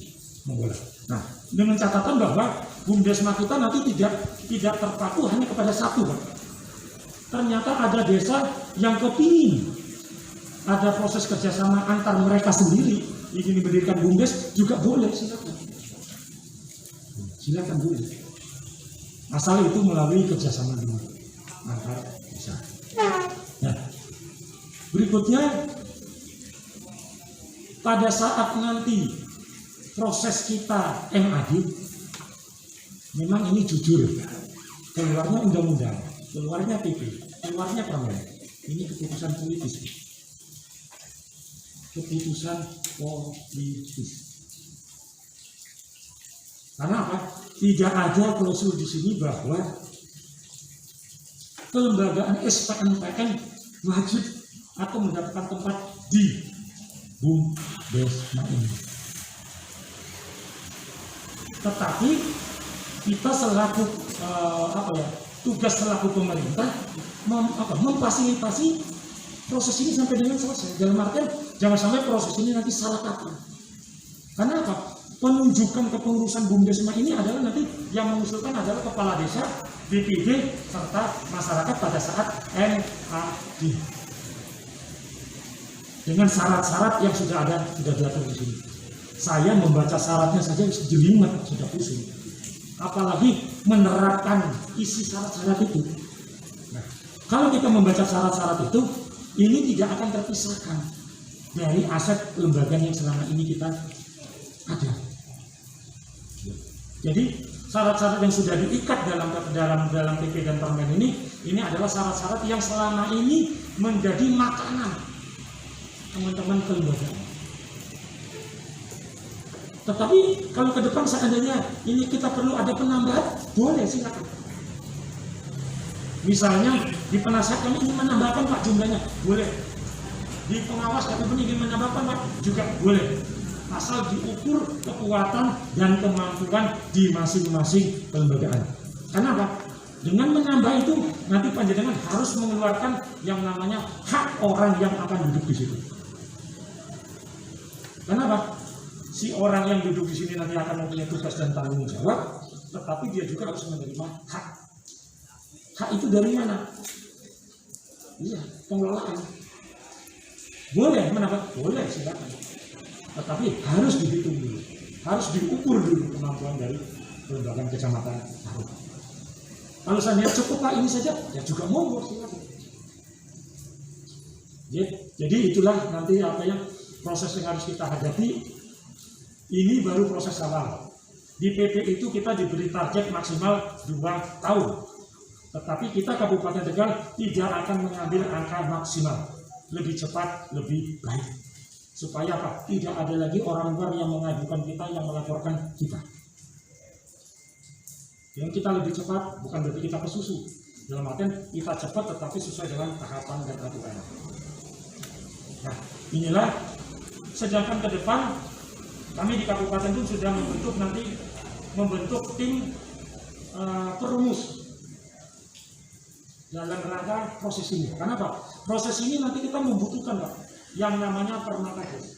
menggolah. Nah, dengan catatan bahwa BUMDesma kita nanti tidak terpaku hanya kepada satu, Pak. Ternyata ada desa yang kepingin ada proses kerjasama antar mereka sendiri ingin mendirikan BUMDes juga boleh, silakan boleh, asal itu melalui kerjasama antar desa. Nah, berikutnya pada saat nanti proses kita MAD, memang ini jujur, keluarnya undang-undang, keluarnya PP, keluarnya permen, ini keputusan politis. Keputusan politis. Karena apa? Tidak ada klausul di sini bahwa kelembagaan SPNPN wajib atau mendapatkan tempat di BUMDesma ini. Tetapi kita selaku tugas selaku pemerintah memfasilitasi proses ini sampai dengan selesai. Dalam artian jangan sampai proses ini nanti salah kaprah. Karena apa? Penunjukan kepengurusan BUMDesma ini adalah nanti yang mengusulkan adalah kepala desa, BPD, serta masyarakat pada saat MAD. Dengan syarat-syarat yang sudah diatur di sini. Saya membaca syaratnya saja jelimet, sudah pusing. Apalagi menerapkan isi syarat-syarat itu. Nah, kalau kita membaca syarat-syarat itu, ini tidak akan terpisahkan dari aset lembaga yang selama ini kita ada. Jadi syarat-syarat yang sudah diikat dalam PP dan permen ini adalah syarat-syarat yang selama ini menjadi makanan teman-teman kelembagaan. Tetapi kalau ke depan seandainya ini kita perlu ada penambahan, boleh silakan. Misalnya di penasihat kami ingin menambahkan Pak jumlahnya, boleh. Di pengawas kami pun ingin menambahkan Pak, juga boleh. Asal diukur kekuatan dan kemampuan di masing-masing kelembagaan. Kenapa? Dengan menambah itu nanti panjenengan harus mengeluarkan yang namanya hak orang yang akan duduk di situ. Kenapa? Si orang yang duduk di sini nanti akan mempunyai tugas dan tanggung jawab, tetapi dia juga harus menerima hak. Hak itu dari mana? Iya, pengelolaan. Boleh menambah? Boleh, silakan. Tetapi harus dihitung dulu, harus diukur dulu kemampuan dari kelembagaan kecamatan Tarub. Kalau saya cukup Pak ini saja, ya juga monggo silakan. Jadi itulah nanti apa yang proses yang harus kita hadapi. Ini baru proses awal. Di PP itu kita diberi target maksimal 2 tahun. Tetapi kita Kabupaten Tegal tidak akan mengambil angka maksimal. Lebih cepat, lebih baik. Supaya apa? Tidak ada lagi orang luar yang mengajukan kita, yang melaporkan kita. Yang kita lebih cepat, bukan berarti kita kesusu. Dalam artian kita cepat tetapi sesuai dengan tahapan dan aturan. Nah, inilah. Sedangkan ke depan kami di Kabupaten pun sudah membentuk tim perumus dalam rangka proses ini. Kenapa? Proses ini nanti kita membutuhkan Pak, yang namanya permakades.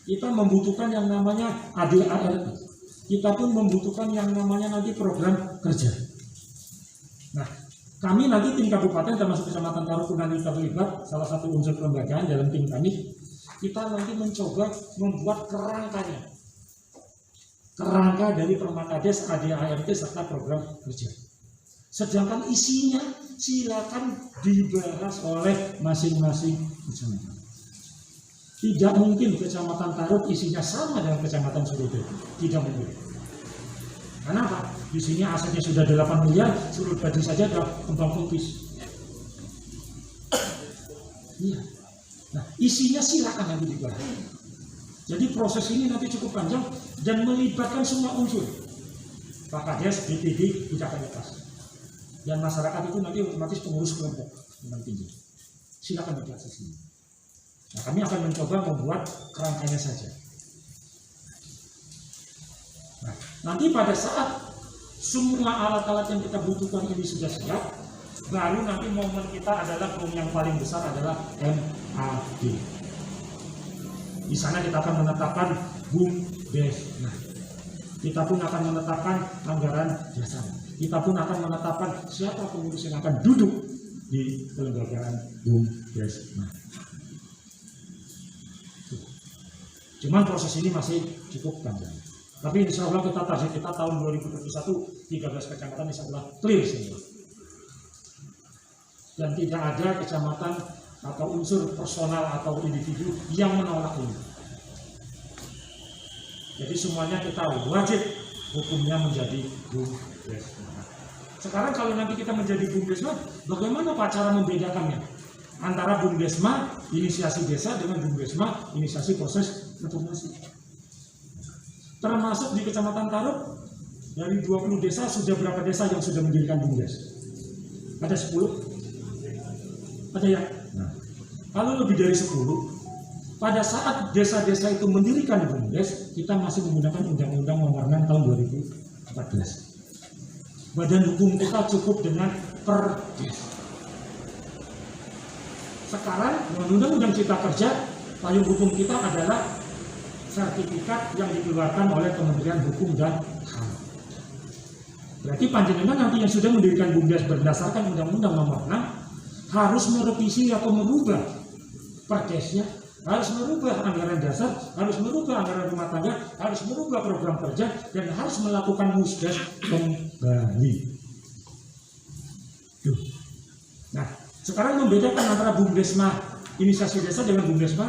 Kita membutuhkan yang namanya ADART. Kita pun membutuhkan yang namanya nanti program kerja. Nah, kami nanti tim kabupaten termasuk Kecamatan Tarub pun nanti terlibat salah satu unsur kelembagaan dalam tim kami. Kita nanti mencoba membuat kerangka dari permakades, ADART serta program kerja. Sedangkan isinya silakan dibahas oleh masing-masing kecamatan. Tidak mungkin Kecamatan Tarub isinya sama dengan Kecamatan Surabaya. Tidak mungkin. Kenapa? Di sini asetnya sudah 8 miliar, Surabaya saja sudah kembang kempis. Iya. Nah, isinya silakan nanti dibahas. Jadi proses ini nanti cukup panjang dan melibatkan semua unsur. Pak Kades, BPD, tidak akan lepas. Dan masyarakat itu nanti otomatis pengurus kelompok yang tinggi. Silakan dibahas di sini. Nah, kami akan mencoba membuat kerangkanya saja. Nah, nanti pada saat semua alat-alat yang kita butuhkan ini sudah siap, baru nanti momen kita adalah yang paling besar adalah MAD. Di sana kita akan menetapkan BUMDes. Nah, kita pun akan menetapkan anggaran dasar. Kita pun akan menetapkan siapa pengurus yang akan duduk di kelembagaan BUMDes. Nah, cuman proses ini masih cukup panjang. Tapi insya Allah target kita tahun 2021 13 kecamatan insya Allah clear semua. Dan tidak ada kecamatan atau unsur personal atau individu yang menolak ini. Jadi semuanya kita wajib hukumnya menjadi BUMDes. Sekarang kalau nanti kita menjadi BUMDesma, bagaimana Pak cara membedakannya? Antara BUMDesma inisiasi desa dengan BUMDesma inisiasi proses reformasi. Termasuk di Kecamatan Tarub, dari 20 desa sudah berapa desa yang sudah mendirikan BUMDes? Ada 10? Ada ya? Nah, kalau lebih dari 10, pada saat desa-desa itu mendirikan BUMDes, kita masih menggunakan Undang-Undang Nomor 6 tahun 2014. Badan hukum kita cukup dengan Perdes. Sekarang Undang-Undang Cipta Kerja, payung hukum kita adalah sertifikat yang dikeluarkan oleh Kementerian Hukum dan HAM. Berarti panjenengan nanti yang sudah mendirikan BUMDes berdasarkan Undang-Undang Nomor 6 harus merevisi atau merubah perdesnya, harus merubah anggaran dasar, harus merubah anggaran rumah tangga, harus merubah program kerja, dan harus melakukan musdes kembali. Nah, sekarang membedakan antara BUMDesma inisiasi desa dengan BUMDesma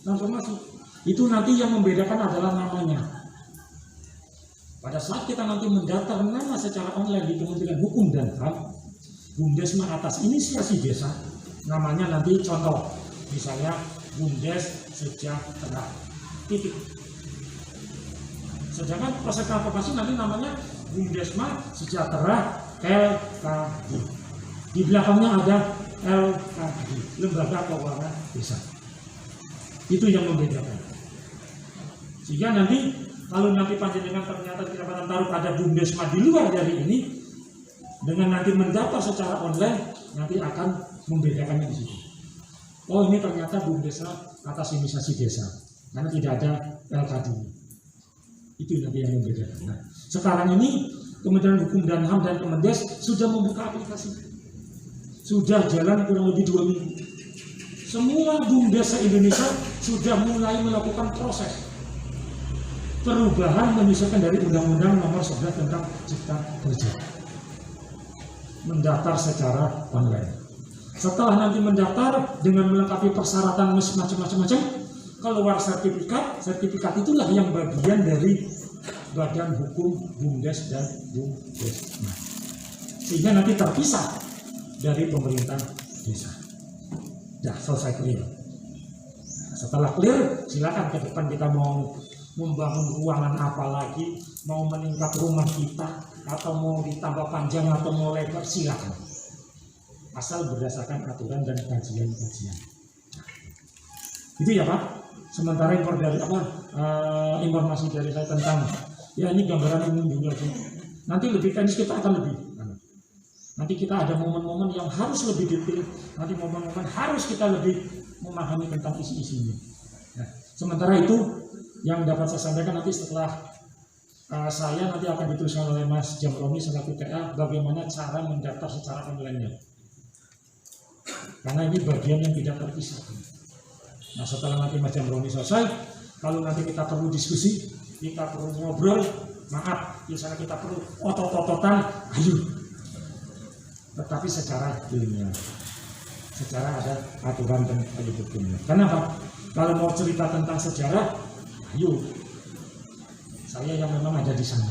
transformasi. Itu nanti yang membedakan adalah namanya. Pada saat kita nanti mendaftar nama secara online di Kementerian Hukum dan HAM, BUMDesma atas inisiasi desa, namanya nanti contoh, misalnya BUMDes Sejahtera, titik. Sedangkan proses transportasi nanti namanya Bumdesma Sejahtera LKD. Di belakangnya ada LKD, Lembaga Keuangan Desa. Itu yang membedakan. Sehingga nanti kalau nanti panjenengan ternyata di Kecamatan Taruk ada Bumdesma di luar dari ini, dengan nanti mendaftar secara online, nanti akan membedakannya di situ. Oh, ini ternyata Bumdesma atas inisiasi desa, karena tidak ada LKD. Itu nanti yang membedakan. Nah, sekarang ini Kementerian Hukum dan HAM dan Kemendes sudah membuka aplikasi. Sudah jalan kurang lebih 2 minggu. Semua Bumdes se-Indonesia sudah mulai melakukan proses perubahan menyesuaikan dari Undang-Undang Nomor 11 tentang Cipta Kerja. Mendaftar secara online. Setelah nanti mendaftar dengan melengkapi persyaratan macam-macam, keluar sertifikat. Sertifikat itulah yang bagian dari Badan Hukum Bumdes dan Bumdesma. Sehingga nanti terpisah dari pemerintah desa. Dah selesai clear. Setelah clear, silakan ke depan kita mau membangun ruangan apa lagi, mau meningkat rumah kita, atau mau ditambah panjang atau mau lebar, silakan. Asal berdasarkan aturan dan kajian-kajian. Itu ya Pak. Sementara informasi dari saya tentang ya ini gambaran umum juga sih. Nanti lebih teknis kita akan lebih. Nanti kita ada momen-momen yang harus lebih detail. Nanti momen-momen harus kita lebih memahami tentang isi-isinya. Nah, sementara itu yang dapat saya sampaikan nanti setelah saya nanti akan dituliskan oleh Mas Jamroni selaku TA bagaimana cara mendaftar secara online-nya. Karena ini bagian yang tidak terpisahkan. Nah, setelah nanti Mas Jamroni selesai, kalau nanti kita perlu diskusi, kita perlu ngobrol, maaf, misalnya kita perlu otot-ototan, ayo. Tetapi secara ilmiah, secara ada aturan dan hukumnya. Kenapa? Kalau mau cerita tentang sejarah, ayo, saya yang memang ada di sana.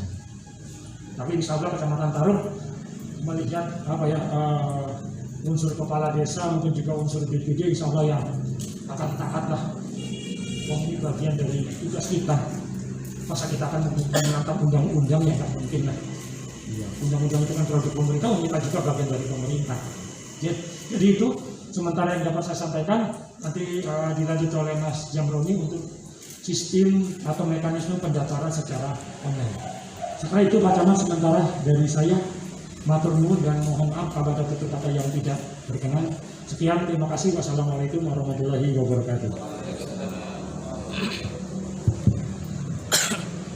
Tapi insya Allah Kecamatan Taruk melihat unsur kepala desa, mungkin juga unsur BPD, insya Allah yang akan taat lah. Ini bagian dari tugas kita. Masa kita akan menantang undang-undang yang tak mungkin lah. Ya, undang-undang itu kan produk pemerintah, kita juga bagian dari pemerintah. Jadi itu sementara yang dapat saya sampaikan, nanti dilanjut oleh Mas Jamroni untuk sistem atau mekanisme pendaftaran secara online. Setelah itu Pak Camat sementara dari saya matur nuwun dan mohon maaf kepada tutur kata yang tidak berkenan. Sekian, terima kasih. Wassalamualaikum warahmatullahi wabarakatuh.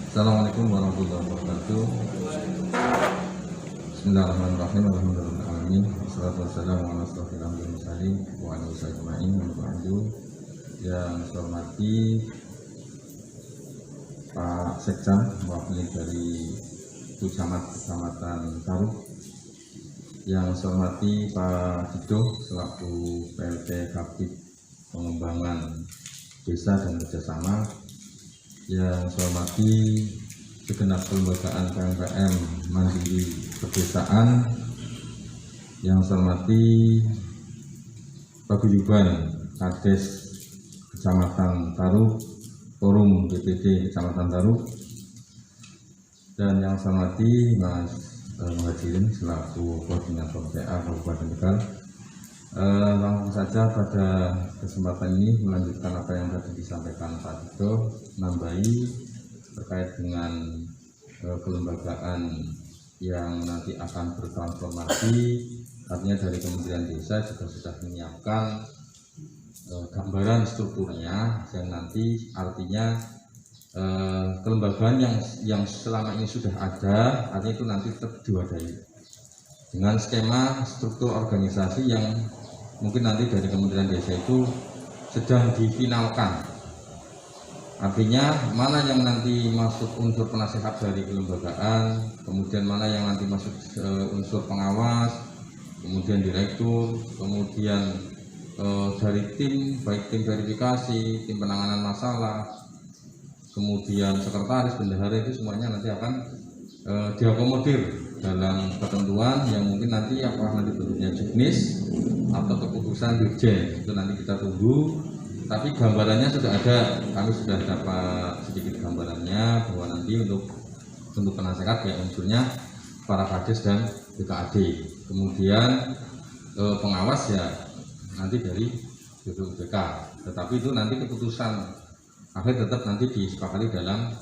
Assalamualaikum warahmatullahi wabarakatuh. Bismillahirrahmanirrahim. Alhamdulillahirrahmanirrahim. Wassalatu wassalamu ala asyrofil anbiya'i wal mursalin wa ala alihi ajma'in wa ba'du. Yang saya hormati Pak Sekjam, mewakili dari Kecamatan Taruk. Yang saya hormati Pak Dido selaku PLT Kapit Pengembangan Desa dan Kerjasama. Yang saya hormati segenap kelembagaan KMKM Mandiri Pedesaan. Yang saya hormati paguyuban Kades Kecamatan Taruk, Forum DPD Kecamatan Taruk, dan yang saya hormati Mas Muhajirin selaku Koordinator TA Kabupaten Tegal. Langsung saja pada kesempatan ini melanjutkan apa yang tadi disampaikan Pak Dido, nambahi terkait dengan kelembagaan yang nanti akan bertransformasi. Artinya dari Kementerian Desa juga sudah menyiapkan gambaran strukturnya yang nanti artinya kelembagaan yang selama ini sudah ada, artinya itu nanti tetap diwadahi dengan skema struktur organisasi yang mungkin nanti dari Kementerian Desa itu sedang difinalkan. Artinya mana yang nanti masuk unsur penasehat dari kelembagaan, kemudian mana yang nanti masuk unsur pengawas, kemudian direktur, kemudian dari tim, baik tim verifikasi, tim penanganan masalah, kemudian sekretaris, bendahara, itu semuanya nanti akan diakomodir dalam ketentuan yang mungkin nanti apakah nanti bentuknya juknis atau keputusan dirjen, itu nanti kita tunggu. Tapi gambarannya sudah ada, kami sudah dapat sedikit gambarannya bahwa nanti untuk penasehat ya unsurnya para kades dan BKAD. Kemudian pengawas ya nanti dari BPUPK. Tetapi itu nanti keputusan akhir tetap nanti disepakati dalam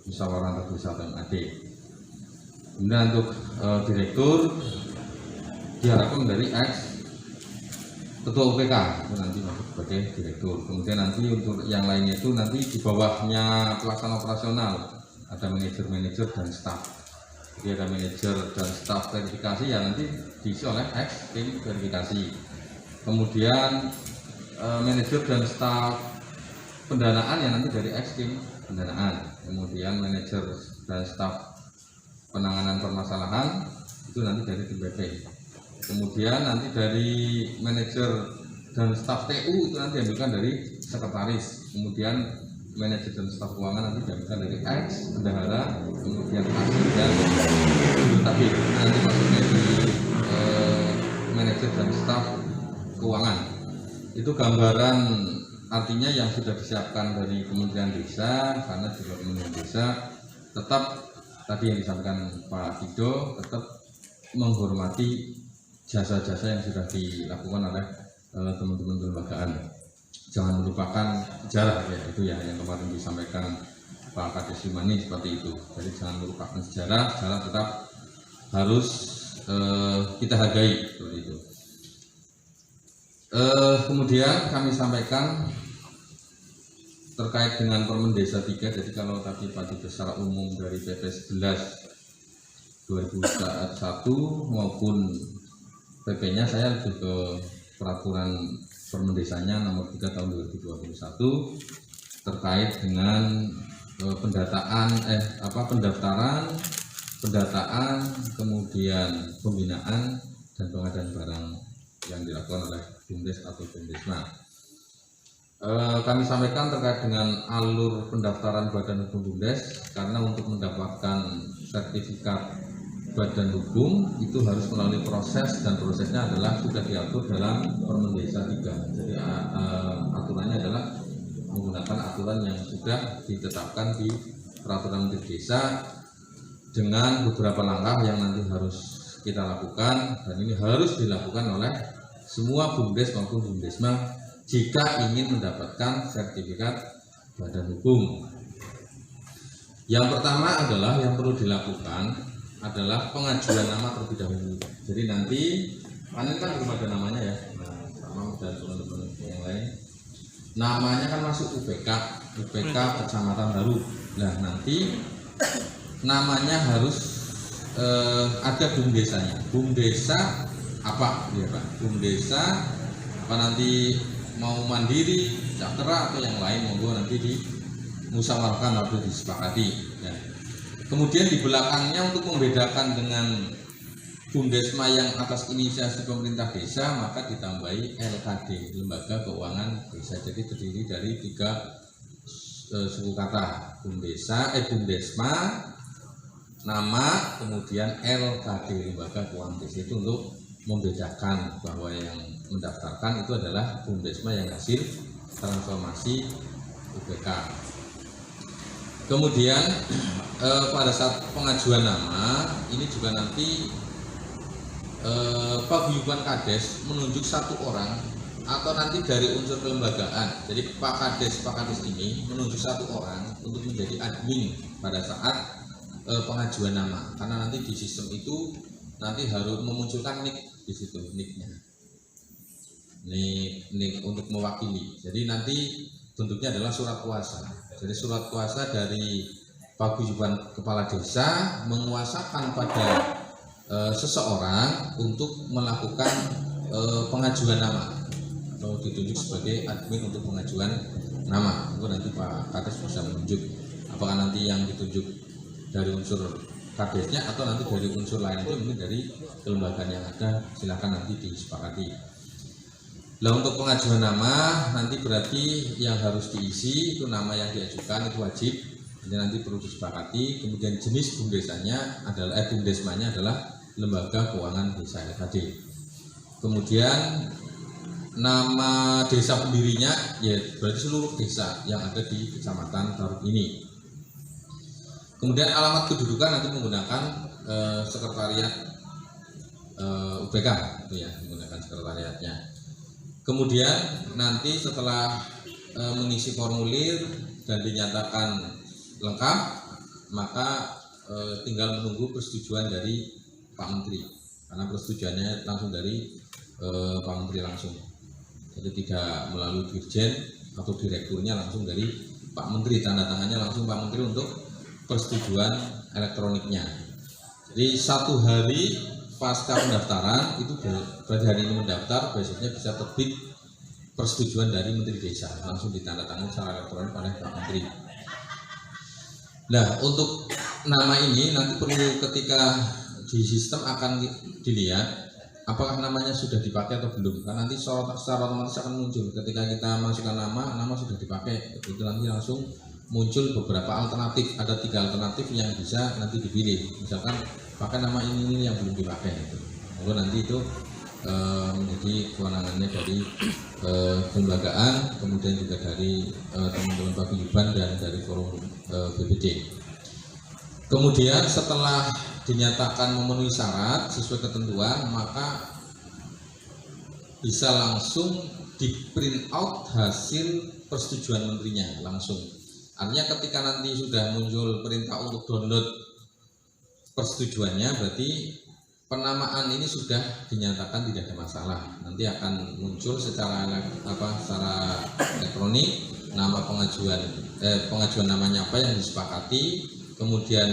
musyawarah antar desa atau MAD. Kemudian untuk direktur diharapkan dari ex ketua UPK itu nanti masuk sebagai direktur. Kemudian nanti untuk yang lainnya itu nanti di bawahnya pelaksana operasional ada manajer dan staf. Jadi ada manajer dan staf verifikasi yang nanti diisi oleh ex tim verifikasi. Kemudian manajer dan staf pendanaan yang nanti dari ex tim pendanaan. Kemudian manajer dan staf penanganan permasalahan itu nanti dari tim BP. Kemudian nanti dari manajer dan staf TU itu nanti diambilkan dari sekretaris. Kemudian manajer dan staf keuangan nanti diambilkan dari ex bendahara, kemudian kasir dan tapi nanti masuknya di manajer dan staf keuangan. Itu gambaran artinya yang sudah disiapkan dari Kementerian Desa, karena juga Kementerian Desa tetap tadi yang disampaikan Pak Kido tetap menghormati jasa-jasa yang sudah dilakukan oleh teman-teman kelembagaan. Jangan melupakan sejarah ya, itu ya yang kemarin disampaikan Pak Kades Limani seperti itu. Jadi jangan melupakan sejarah tetap harus kita hargai seperti itu. Kemudian kami sampaikan terkait dengan Permen Desa 3. Jadi kalau tadi Pak Kido secara umum dari PP 11 2001 maupun PP-nya, saya lebih ke peraturan Permen Desanya nomor 3 tahun 2021 terkait dengan pendataan, kemudian pembinaan dan pengadaan barang yang dilakukan oleh BUMDes atau BUMDesma. Kami sampaikan terkait dengan alur pendaftaran Badan Hukum BUMDes, karena untuk mendapatkan sertifikat Badan Hukum itu harus melalui proses, dan prosesnya adalah sudah diatur dalam Permen Desa 3. Jadi aturannya adalah menggunakan aturan yang sudah ditetapkan di Peraturan Menteri Desa dengan beberapa langkah yang nanti harus kita lakukan, dan ini harus dilakukan oleh semua BUMDes maupun BUMDesma jika ingin mendapatkan sertifikat Badan Hukum. Yang pertama adalah yang perlu dilakukan adalah pengajuan nama terlebih dahulu. Jadi nanti panen kan belum ada namanya ya, sama dan teman-teman yang lain. Namanya kan masuk UPK Kecamatan Baru. Nah nanti namanya harus ada BUMDesanya. BUMDesa apa ya Pak? BUMDesa apa nanti mau mandiri, sejahtera atau yang lain, monggo nanti dimusyawarahkan atau disepakati. Ya. Kemudian di belakangnya untuk membedakan dengan BUMDesma yang atas inisiasi pemerintah desa, maka ditambahi LKD, Lembaga Keuangan Desa. Jadi terdiri dari 3 suku kata, BUMDesma, nama, kemudian LKD, Lembaga Keuangan Desa. Itu untuk membedakan bahwa yang mendaftarkan itu adalah BUMDesma yang hasil transformasi UPK. Kemudian pada saat pengajuan nama ini juga nanti paguyuban Kades menunjuk 1 orang atau nanti dari unsur kelembagaan. Jadi Pak Kades ini menunjuk 1 orang untuk menjadi admin pada saat pengajuan nama, karena nanti di sistem itu nanti harus memunculkan nik di situ, niknya, nik untuk mewakili. Jadi nanti bentuknya adalah surat kuasa. Jadi surat kuasa dari paguyuban kepala desa menguasakan pada seseorang untuk melakukan pengajuan nama atau ditunjuk sebagai admin untuk pengajuan nama. Itu nanti Pak Kades bisa menunjuk apakah nanti yang ditunjuk dari unsur Kadesnya atau nanti dari unsur lain, itu mungkin dari kelembagaan yang ada, silakan nanti disepakati. Nah untuk pengajuan nama nanti berarti yang harus diisi itu nama yang diajukan itu wajib, jadi nanti perlu disepakati. Kemudian jenis BUMDesanya adalah BUMDesmanya adalah Lembaga Keuangan Desa LKD. Kemudian nama desa pendirinya ya berarti seluruh desa yang ada di Kecamatan Tarub ini. Kemudian alamat kedudukan nanti menggunakan sekretariat UPK, itu ya, menggunakan sekretariatnya. Kemudian nanti setelah mengisi formulir dan dinyatakan lengkap, maka tinggal menunggu persetujuan dari Pak Menteri, karena persetujuannya langsung dari Pak Menteri langsung. Jadi tidak melalui dirjen atau direkturnya, langsung dari Pak Menteri, tanda tangannya langsung Pak Menteri untuk persetujuan elektroniknya. Jadi 1 hari pasca pendaftaran itu berarti hari ini mendaftar, besoknya bisa terbit persetujuan dari Menteri Desa, langsung ditandatangani secara elektronik oleh Pak Menteri. Nah, untuk nama ini nanti perlu ketika di sistem akan dilihat apakah namanya sudah dipakai atau belum, karena nanti secara otomatis akan muncul ketika kita masukkan nama sudah dipakai, itu nanti langsung muncul beberapa alternatif, ada 3 alternatif yang bisa nanti dipilih, misalkan pakai nama ini yang belum dipakai, lalu nanti itu menjadi kewenangannya dari kelembagaan, kemudian juga dari teman-teman paguyuban dan dari forum BPD. Kemudian setelah dinyatakan memenuhi syarat sesuai ketentuan, maka bisa langsung di print out hasil persetujuan menterinya langsung. Artinya ketika nanti sudah muncul perintah untuk download persetujuannya, berarti penamaan ini sudah dinyatakan tidak ada masalah. Nanti akan muncul secara elektronik nama pengajuan namanya apa yang disepakati, kemudian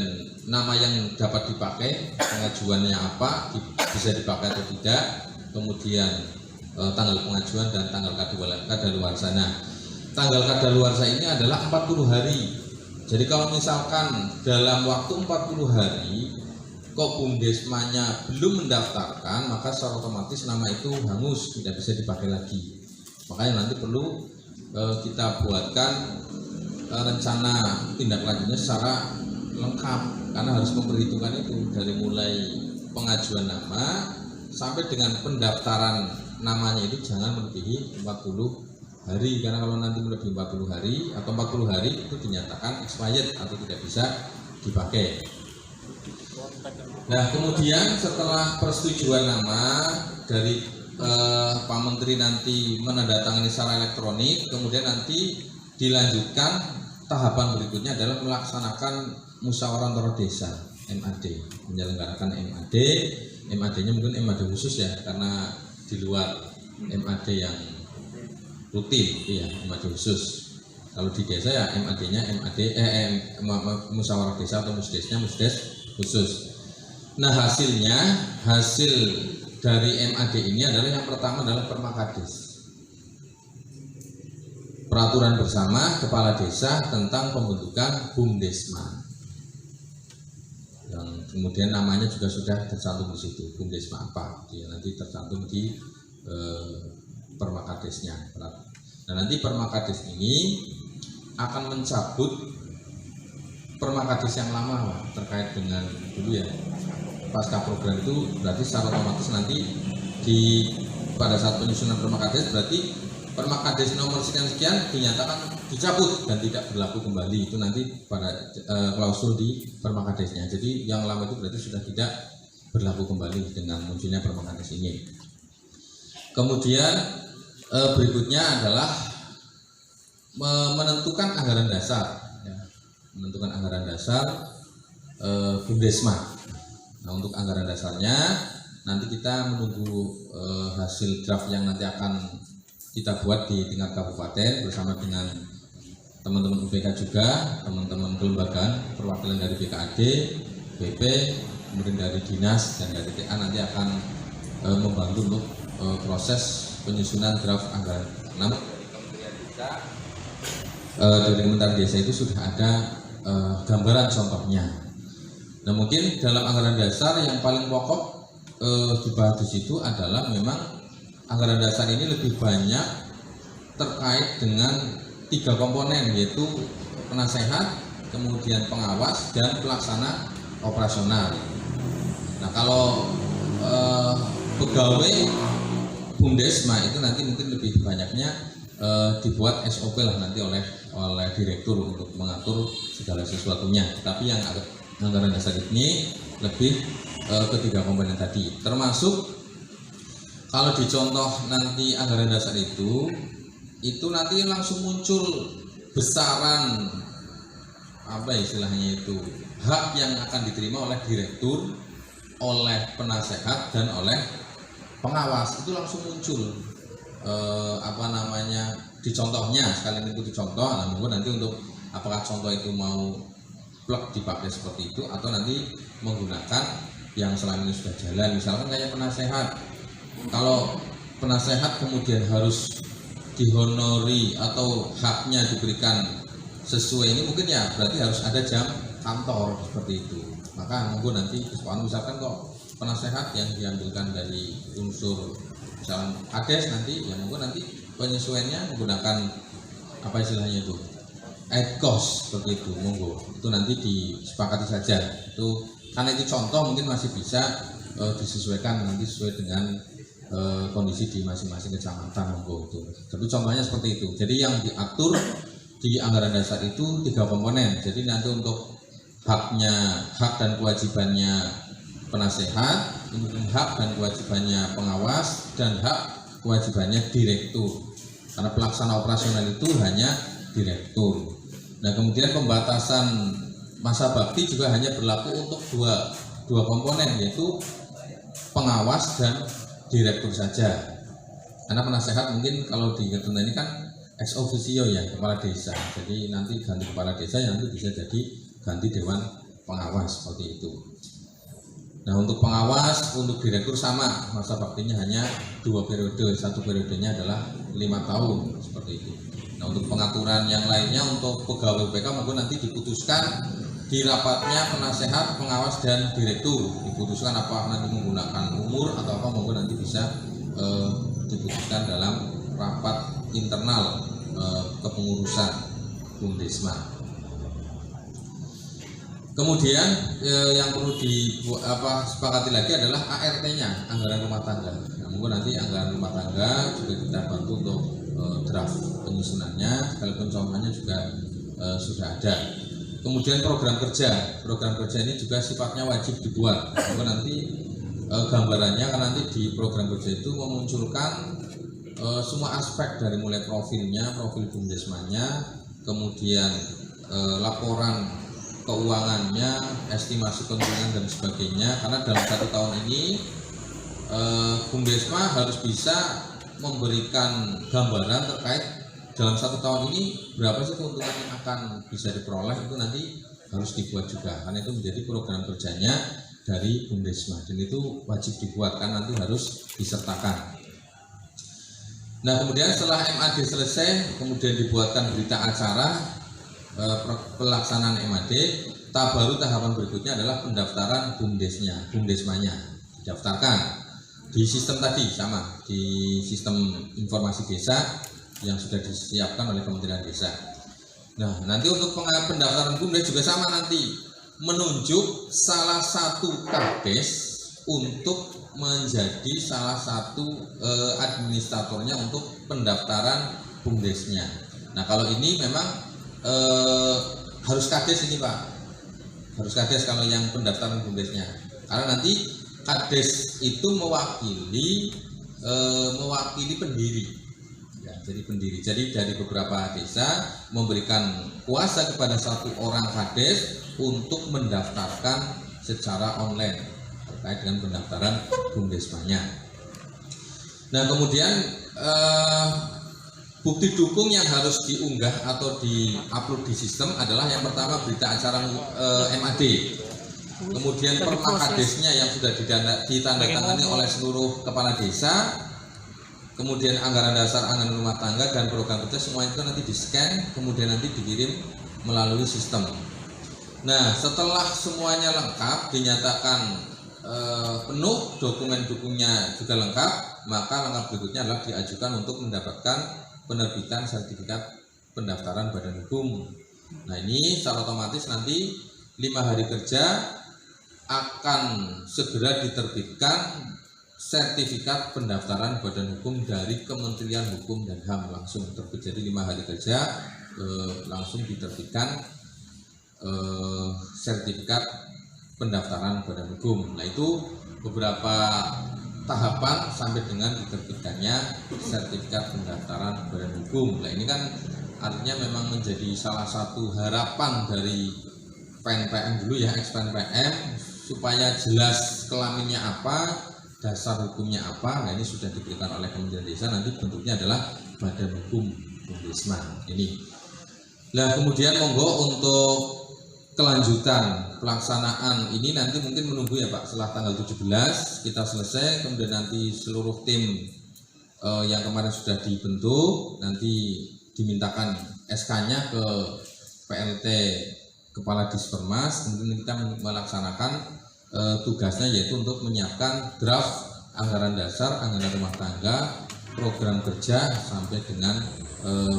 nama yang dapat dipakai, pengajuannya apa, bisa dipakai atau tidak, kemudian tanggal pengajuan dan tanggal kadaluarsa. Tanggal kadaluarsa ini adalah 40 hari. Jadi kalau misalkan dalam waktu 40 hari kok Bumdesmanya belum mendaftarkan, maka secara otomatis nama itu hangus, tidak bisa dipakai lagi. Makanya nanti perlu kita buatkan rencana tindak lanjutnya secara lengkap, karena harus memperhitungkan itu dari mulai pengajuan nama sampai dengan pendaftaran namanya itu jangan melebihi 40 hari, karena kalau nanti melebihi 40 hari atau 40 hari itu dinyatakan expired atau tidak bisa dipakai. Nah, kemudian setelah persetujuan nama dari Pak Menteri nanti menandatangani secara elektronik, kemudian nanti dilanjutkan tahapan berikutnya adalah melaksanakan musyawarah antara desa (MAD), menyelenggarakan MAD. MAD-nya mungkin MAD khusus ya, karena di luar MAD yang rutin, iya, MAD khusus. Kalau di desa ya MAD-nya musyawarah desa atau musdesnya musdes khusus. Nah, hasil dari MAD ini adalah yang pertama adalah Permakades, peraturan bersama kepala desa tentang pembentukan Bumdesma, yang kemudian namanya juga sudah tercantum di situ, Bumdesma apa, dia nanti tercantum di Permakadesnya. Nah, nanti Permakades ini akan mencabut Permakades yang lama terkait dengan dulu ya, pasca program itu berarti secara otomatis nanti pada saat penyusunan Permakades berarti Permakades nomor sekian-sekian dinyatakan dicabut dan tidak berlaku kembali, itu nanti pada klausul di Permakadesnya. Jadi yang lama itu berarti sudah tidak berlaku kembali dengan munculnya Permakades ini. Kemudian berikutnya adalah menentukan anggaran dasar, ya. Menentukan anggaran dasar Bumdesma. Nah, untuk anggaran dasarnya nanti kita menunggu hasil draft yang nanti akan kita buat di tingkat kabupaten bersama dengan teman-teman UPK juga, teman-teman kelembagaan, perwakilan dari BKAD, BP, kemudian dari dinas dan dari TA nanti akan membantu untuk proses penyusunan draft anggaran. Namun dari Kementerian Desa itu sudah ada gambaran contohnya. Nah, mungkin dalam anggaran dasar yang paling pokok dibahas di situ adalah memang anggaran dasar ini lebih banyak terkait dengan 3 komponen, yaitu penasehat, kemudian pengawas, dan pelaksana operasional. Nah, kalau pegawai Bumdesma itu nanti mungkin lebih banyaknya dibuat SOP lah nanti oleh direktur untuk mengatur segala sesuatunya. Tapi yang anggaran dasar ini lebih ke 3 komponen tadi, termasuk kalau dicontoh nanti anggaran dasar itu nanti langsung muncul besaran apa istilahnya itu hak yang akan diterima oleh direktur, oleh penasehat dan oleh pengawas. Itu langsung muncul di contohnya, sekalian itu dicontoh. Namun nanti untuk apakah contoh itu mau plug dipakai seperti itu atau nanti menggunakan yang selama ini sudah jalan, misalkan kayak penasehat. Kalau penasehat kemudian harus dihonori atau haknya diberikan sesuai ini, mungkin ya berarti harus ada jam kantor seperti itu. Maka monggo nanti misalkan kok penasehat yang diambilkan dari unsur misalkan kades, nanti ya monggo nanti penyesuaiannya menggunakan apa istilahnya itu cost seperti itu, monggo itu nanti disepakati saja. Itu karena itu contoh, mungkin masih bisa disesuaikan nanti sesuai dengan kondisi di masing-masing kecamatan, monggo itu. Tapi contohnya seperti itu. Jadi yang diatur di anggaran dasar itu 3 komponen. Jadi nanti untuk hak dan kewajibannya penasehat, kemudian hak dan kewajibannya pengawas, dan hak kewajibannya direktur. Karena pelaksana operasional itu hanya direktur. Nah, kemudian pembatasan masa bakti juga hanya berlaku untuk dua komponen, yaitu pengawas dan direktur saja. Karena penasehat mungkin kalau di Ketunda ini kan ex officio ya, kepala desa. Jadi nanti ganti kepala desa yang nanti bisa jadi ganti dewan pengawas seperti itu. Nah, untuk pengawas, untuk direktur sama, masa baktinya hanya 2 periode, 1 periodenya adalah 5 tahun seperti itu. Nah, untuk pengaturan yang lainnya untuk pegawai BPK mungkin nanti diputuskan di rapatnya penasehat, pengawas dan direktur. Diputuskan apa nanti menggunakan umur atau apa, mungkin nanti bisa diputuskan dalam rapat internal kepengurusan Bumdesma. Kemudian yang perlu disepakati lagi adalah ART-nya, anggaran rumah tangga. Nah, mungkin nanti anggaran rumah tangga juga kita bantu untuk draft penyusunannya, sekalipun contohnya juga sudah ada. Kemudian program kerja ini juga sifatnya wajib dibuat. Mungkin nanti gambarannya kan nanti di program kerja itu memunculkan semua aspek dari mulai profilnya, profil Bumdesmanya, kemudian laporan keuangannya, estimasi keuntungan dan sebagainya. Karena dalam 1 tahun ini Bumdesma harus bisa memberikan gambaran terkait dalam 1 tahun ini berapa sih keuntungan yang akan bisa diperoleh. Itu nanti harus dibuat juga, karena itu menjadi program kerjanya dari Bumdesma dan itu wajib dibuat, kan nanti harus disertakan. Nah, kemudian setelah MAD selesai, kemudian dibuatkan berita acara pelaksanaan MAD. Baru tahapan berikutnya adalah pendaftaran Bumdesmanya didaftarkan di sistem tadi, sama di sistem informasi desa yang sudah disiapkan oleh Kementerian Desa. Nah, nanti untuk pendaftaran Bumdes juga sama, nanti menunjuk salah satu kades untuk menjadi salah satu administratornya untuk pendaftaran Bumdesnya. Nah, kalau ini memang harus kades ini, Pak, harus kades kalau yang pendaftaran Bumdesnya, karena nanti kades itu mewakili pendiri ya, jadi pendiri. Jadi dari beberapa desa memberikan kuasa kepada 1 orang kades untuk mendaftarkan secara online terkait dengan pendaftaran Bumdesmanya. Nah, kemudian bukti dukung yang harus diunggah atau di-upload di sistem adalah yang pertama berita acara MAD, kemudian perma kadesnya yang sudah ditandatangani oleh seluruh kepala desa, kemudian anggaran dasar, anggaran rumah tangga dan program kerja, semua itu nanti di-scan, kemudian nanti dikirim melalui sistem. Nah, setelah semuanya lengkap, dinyatakan penuh, dokumen dukungnya juga lengkap, maka langkah berikutnya adalah diajukan untuk mendapatkan penerbitan sertifikat pendaftaran badan hukum. Nah, ini secara otomatis nanti 5 hari kerja akan segera diterbitkan sertifikat pendaftaran badan hukum dari Kementerian Hukum dan HAM langsung terbit. Jadi 5 hari kerja langsung diterbitkan sertifikat pendaftaran badan hukum. Nah itu beberapa tahapan sampai dengan diterbitkannya sertifikat pendaftaran badan hukum. Nah ini kan artinya memang menjadi salah satu harapan dari PNPM dulu ya, ex-PNPM, supaya jelas kelaminnya apa, dasar hukumnya apa. Nah ini sudah diberikan oleh Kementerian Desa, nanti bentuknya adalah badan hukum Bumdesma ini. Nah kemudian monggo untuk kelanjutan pelaksanaan ini nanti mungkin menunggu ya Pak, setelah tanggal 17 kita selesai, kemudian nanti seluruh tim yang kemarin sudah dibentuk nanti dimintakan SK-nya ke PLT Kepala Dispermas, kemudian kita melaksanakan tugasnya yaitu untuk menyiapkan draft anggaran dasar, anggaran rumah tangga, program kerja sampai dengan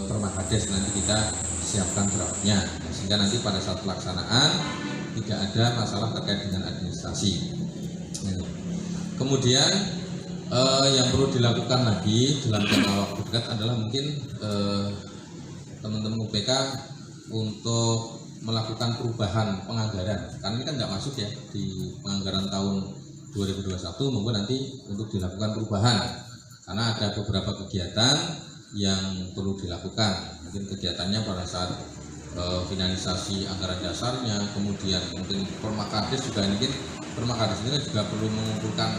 Permakades nanti kita siapkan draftnya, sehingga nanti pada saat pelaksanaan tidak ada masalah terkait dengan administrasi. Kemudian yang perlu dilakukan lagi dalam jangka waktu dekat adalah mungkin teman-teman UPK untuk melakukan perubahan penganggaran, karena ini kan nggak masuk ya di penganggaran tahun 2021, monggo nanti untuk dilakukan perubahan karena ada beberapa kegiatan yang perlu dilakukan. Mungkin kegiatannya pada saat finalisasi anggaran dasarnya, kemudian mungkin Permakades juga, mungkin Permakades ini juga perlu mengumpulkan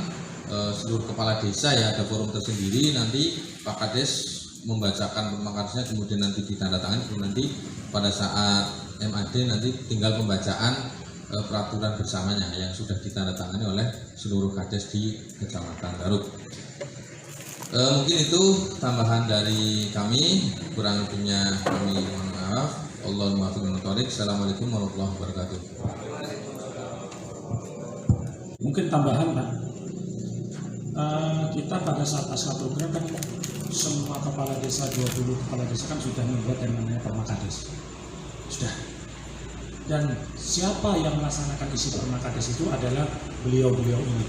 seluruh kepala desa ya, ada forum tersendiri, nanti Pak Kades membacakan Permakadesnya, kemudian nanti ditandatangani, kemudian nanti pada saat MAD nanti tinggal pembacaan peraturan bersamanya yang sudah ditandatangani oleh seluruh Kades di Kecamatan Garut. Mungkin itu tambahan dari kami, kurang lebihnya kami mohon maaf. Allahumma muwaffiq. Assalamualaikum warahmatullahi wabarakatuh. Mungkin tambahan Pak, kita pada saat pasca program kan semua kepala desa, 20 kepala desa kan sudah membuat yang namanya Permakades, sudah. Dan siapa yang melaksanakan isi Permakades itu adalah beliau-beliau ini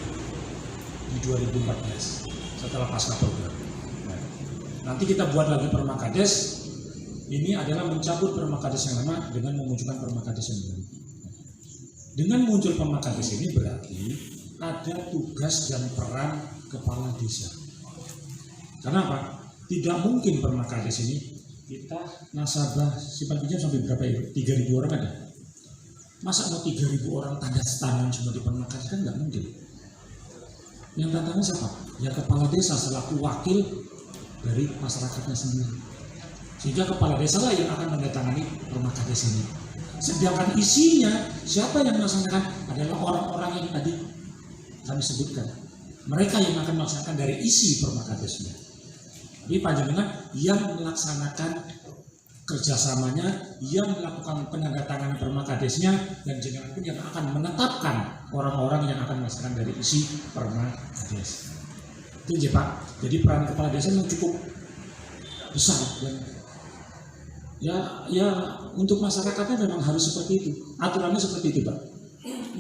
di 2014 setelah pasca program. Nanti kita buat lagi Permakades, ini adalah mencabut Permakades yang lama dengan memunculkan Permakades yang baru. Dengan muncul Permakades ini berarti ada tugas dan peran kepala desa. Kenapa? Tidak mungkin Permakades ini kita nasabah simpan pinjam sampai berapa ya? 3.000 orang ada. Masa mau 3.000 orang tanda tangan cuma di Permakades, kan nggak mungkin. Yang tantangan siapa? Ya kepala desa selaku wakil dari masyarakatnya sendiri. Sehingga kepala desa lah yang akan mendatangani Permakades ini. Sedangkan isinya siapa yang melaksanakan adalah orang-orang yang tadi kami sebutkan. Mereka yang akan melaksanakan dari isi Permakadesnya. Jadi panjenengan yang melaksanakan kerjasamanya, yang melakukan penandatanganan Permakadesnya, dan jenengan pun yang akan menetapkan orang-orang yang akan melaksanakan dari isi Permakades. Itu aja Pak. Jadi peran kepala desa yang cukup besar dan ya untuk masyarakatnya memang harus seperti itu. Aturannya seperti itu Pak.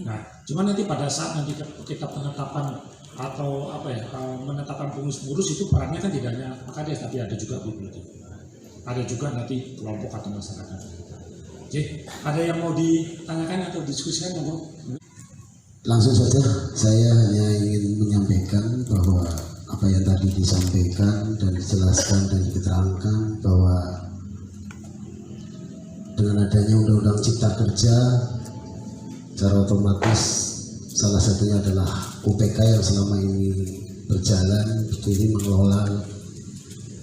Nah, cuma nanti pada saat nanti kita penetapan atau menetapkan pengurus-pengurus itu perannya kan tidak hanya Permakades, tapi ada juga bibliotek. Ada juga nanti kelompok atau masyarakat. Jadi ada yang mau ditanyakan atau diskusikan monggo? Langsung saja, saya hanya ingin menyampaikan bahwa apa yang tadi disampaikan dan dijelaskan dan diterangkan bahwa dengan adanya Undang-Undang Cipta Kerja, secara otomatis salah satunya adalah UPK yang selama ini berjalan berdiri mengelola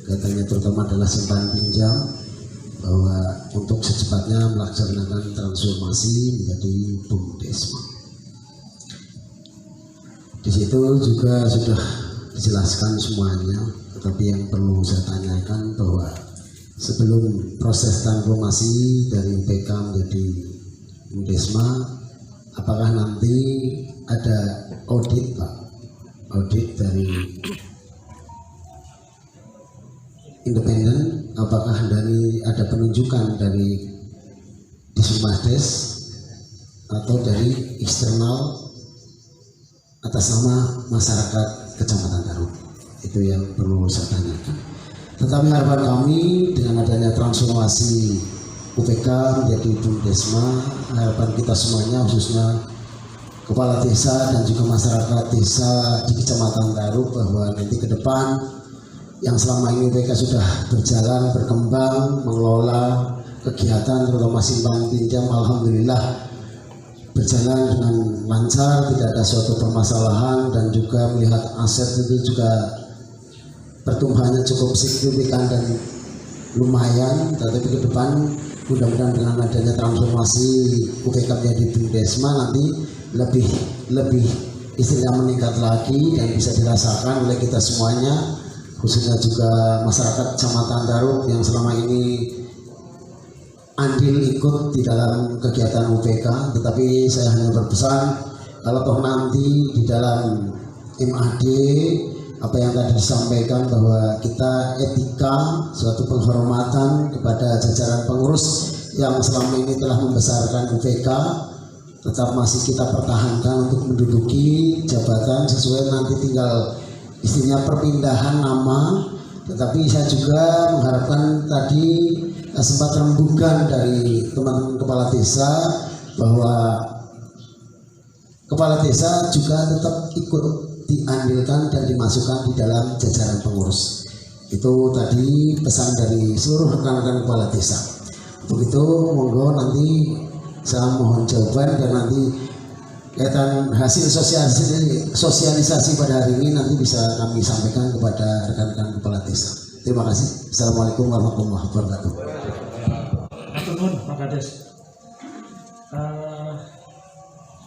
katanya terutama adalah simpan pinjam, bahwa untuk secepatnya melaksanakan transformasi menjadi Bumdesma. Di situ juga sudah dijelaskan semuanya, tetapi yang perlu saya tanyakan bahwa sebelum proses transformasi dari UPK menjadi Bumdesma, apakah nanti ada audit Pak? Audit dari independen, apakah dari ada penunjukan dari Dispermas atau dari eksternal atas nama masyarakat Kecamatan Tarup. Itu yang perlu saya tanyakan. Tetapi harapan kami dengan adanya transformasi UPK menjadi Bumdesma, harapan kita semuanya khususnya kepala desa dan juga masyarakat desa di Kecamatan Tarup bahwa nanti ke depan yang selama ini UPK sudah berjalan, berkembang, mengelola kegiatan terutama simpan pinjam, alhamdulillah berjalan dengan lancar, tidak ada suatu permasalahan, dan juga melihat aset itu juga pertumbuhannya cukup signifikan dan lumayan. Tetapi ke depan mudah-mudahan dengan adanya transformasi UPK menjadi Bumdesma nanti lebih istilahnya meningkat lagi dan bisa dirasakan oleh kita semuanya, khususnya juga masyarakat Kecamatan Tarup yang selama ini andil ikut di dalam kegiatan UPK. Tetapi saya hanya berpesan kalau toh nanti di dalam MAD apa yang tadi disampaikan bahwa kita etika, suatu penghormatan kepada jajaran pengurus yang selama ini telah membesarkan UPK tetap masih kita pertahankan untuk menduduki jabatan sesuai nanti tinggal istilahnya perpindahan nama. Tetapi saya juga mengharapkan tadi sempat rembukan dari teman kepala desa bahwa kepala desa juga tetap ikut diandilkan dan dimasukkan di dalam jajaran pengurus. Itu tadi pesan dari seluruh rekan-rekan kepala desa. Begitu, monggo nanti saya mohon jawaban dan nanti kaitan hasil sosialisasi pada hari ini nanti bisa kami sampaikan kepada rekan-rekan kepala desa. Terima kasih. Assalamualaikum warahmatullahi wabarakatuh. Atur Pak Kades.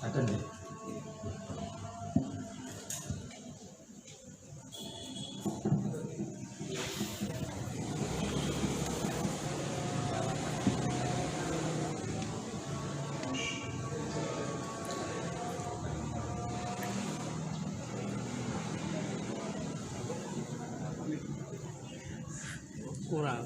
Ada nih. kurang.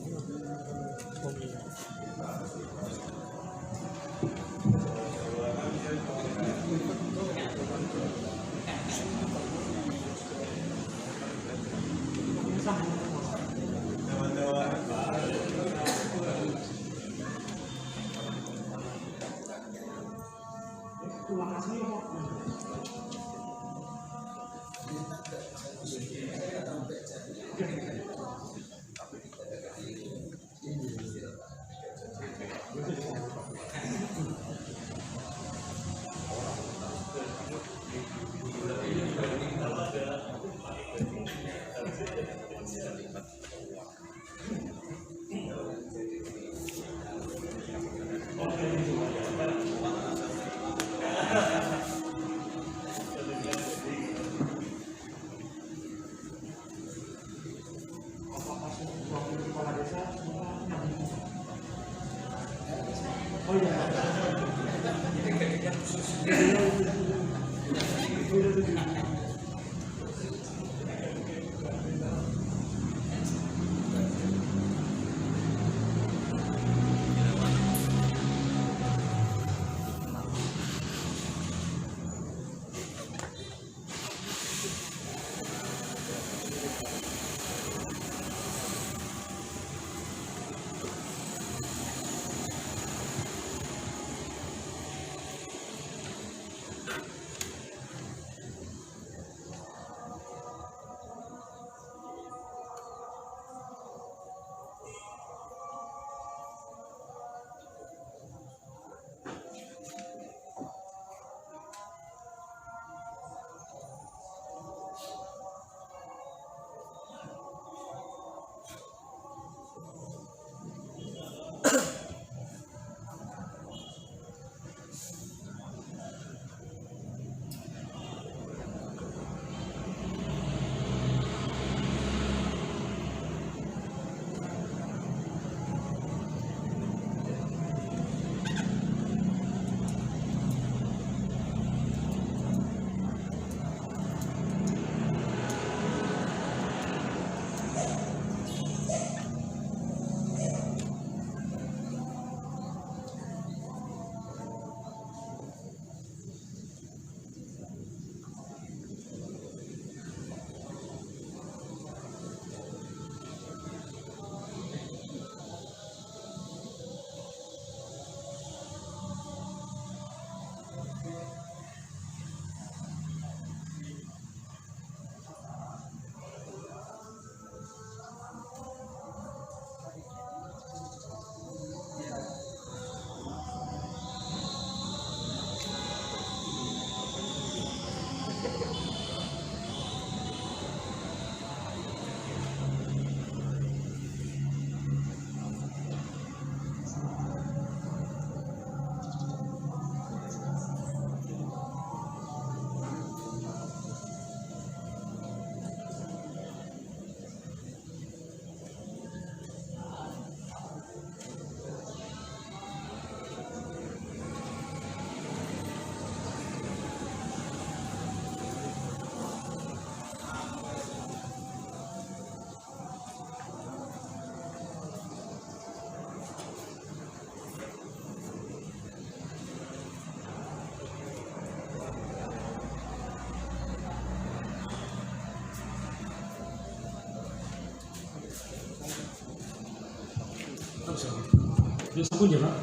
Dia sabun ya Pak?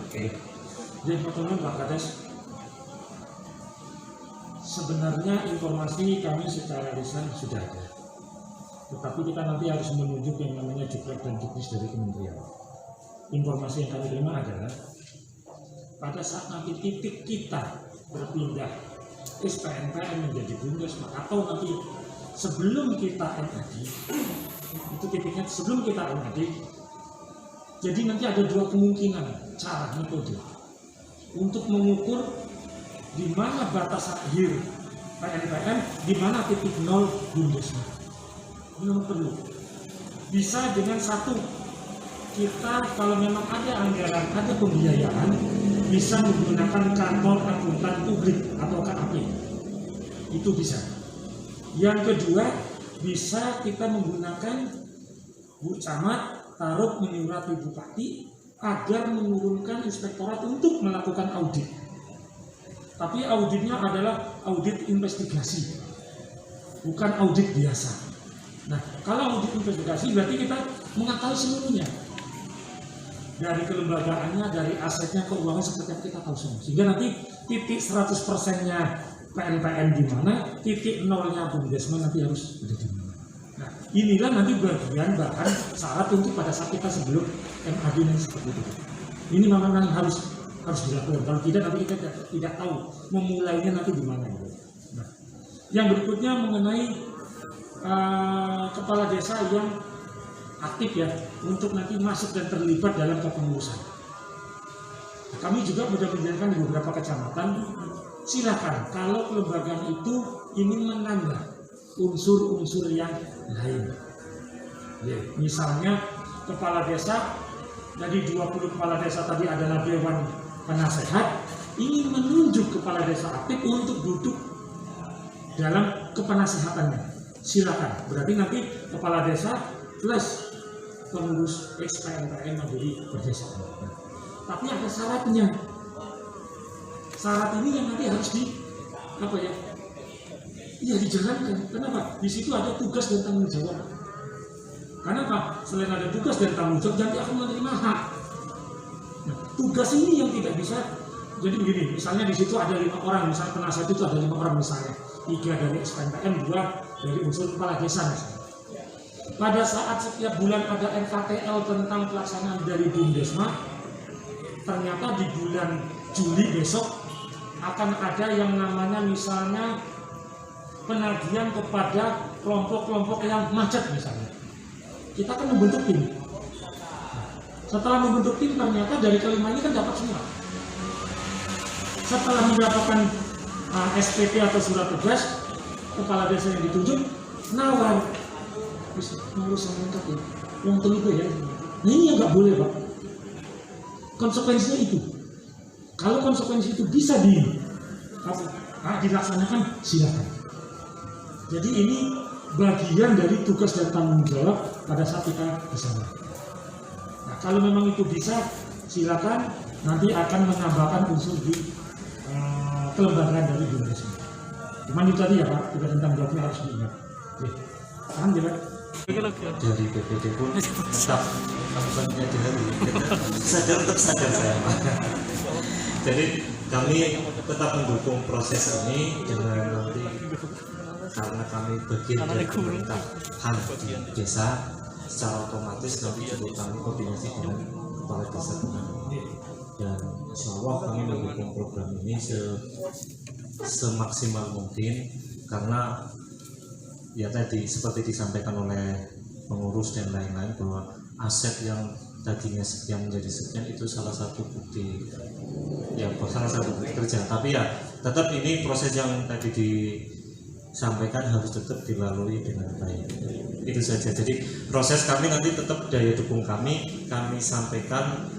Jadi pertemuan Pak Kades, sebenarnya informasi kami secara lisan sudah ada, tetapi kita nanti harus menunjuk yang namanya jukrek dan juknis dari kementerian. Informasi yang kami terima adalah pada saat nanti titik kita berpindah SPNPM menjadi Bundesma atau nanti sebelum kita MAD, itu titiknya sebelum kita MAD, jadi nanti ada dua kemungkinan cara metode untuk mengukur di mana batas akhir PNPM, di mana titik nol Bundesma. Ini perlu. Bisa dengan satu, kita kalau memang ada anggaran, ada pembiayaan, bisa menggunakan kantor akuntan publik atau KAP. Itu bisa. Yang kedua, bisa kita menggunakan Bu Camat Tarub menyurati Bupati agar menurunkan inspektorat untuk melakukan audit. Tapi auditnya adalah audit investigasi, bukan audit biasa. Nah, kalau audit investigasi berarti kita mengetahui seluruhnya. Dari kelembagaannya, dari asetnya, keuangan seperti yang kita tahu semua. Sehingga nanti titik 100%-nya PNPM di mana, titik nolnya Bundesma nanti harus ada di mana. Nah, inilah nanti bagian bahan syarat untuk pada saat kita sebelum MAD nanti seperti itu. Ini memang harus dilakukan. Kalau tidak nanti kita tidak tahu memulainya nanti di mana. Nah, yang berikutnya mengenai kepala desa yang aktif ya untuk nanti masuk dan terlibat dalam kepengurusan. Kami juga sudah menjalankan di beberapa kecamatan. Silakan kalau kelembagaan itu ingin menambah unsur-unsur yang lain. Ya, misalnya kepala desa, dari 20 kepala desa tadi adalah dewan penasehat, ingin menunjuk kepala desa aktif untuk duduk dalam kepenasehatannya. Silakan. Berarti nanti kepala desa plus pengurus SPNPM menjadi berdesaan. Tapi ada syaratnya. Syarat ini yang nanti harus dijalankan. Kenapa? Di situ ada tugas dan tanggung jawab. Kenapa? Selain ada tugas dan tanggung jawab, nanti akan menerima hak. Nah, tugas ini yang tidak bisa. Jadi begini, misalnya di situ ada 5 orang, misalnya penasihat itu ada 5 orang misalnya, 3 dari SPNPM, 2 dari unsur kepala desa misalnya. Pada saat setiap bulan ada NKTL tentang pelaksanaan dari Bundesma, ternyata di bulan Juli besok akan ada yang namanya misalnya penagihan kepada kelompok-kelompok yang macet misalnya. Kita akan membentuk tim. Setelah membentuk tim ternyata dari kelima ini kan dapat semua. Setelah mendapatkan SPT atau surat tugas, kepala desa yang ditunjuk nawar ngurus sama lengkap ya, yang terlibat ya. Nah ini yang nggak boleh Pak. Konsekuensinya itu. Kalau konsekuensi itu bisa dilaksanakan, silakan. Jadi ini bagian dari tugas dan tanggung jawab pada saat kita bersama. Nah, kalau memang itu bisa, silakan. Nanti akan menambahkan unsur di kelembagaan dari Bundesma. Cuman itu tadi ya Pak, juga tentang jawabnya harus diingat. Oke, paham ya Pak? Dari BPD pun tetap melakukannya sadar saya Pak. Jadi kami tetap mendukung proses ini dengan nanti karena kami bagian dari pemerintahan di desa, secara otomatis nanti juga kami koordinasi dengan kepala desa dan insya Allah kami mendukung program ini semaksimal mungkin karena ya tadi seperti disampaikan oleh pengurus dan lain-lain bahwa aset yang tadinya sekian menjadi sekian itu salah satu bukti kerja, tapi ya tetap ini proses yang tadi disampaikan harus tetap dilalui dengan baik. Itu saja. Jadi proses kami nanti tetap daya dukung kami sampaikan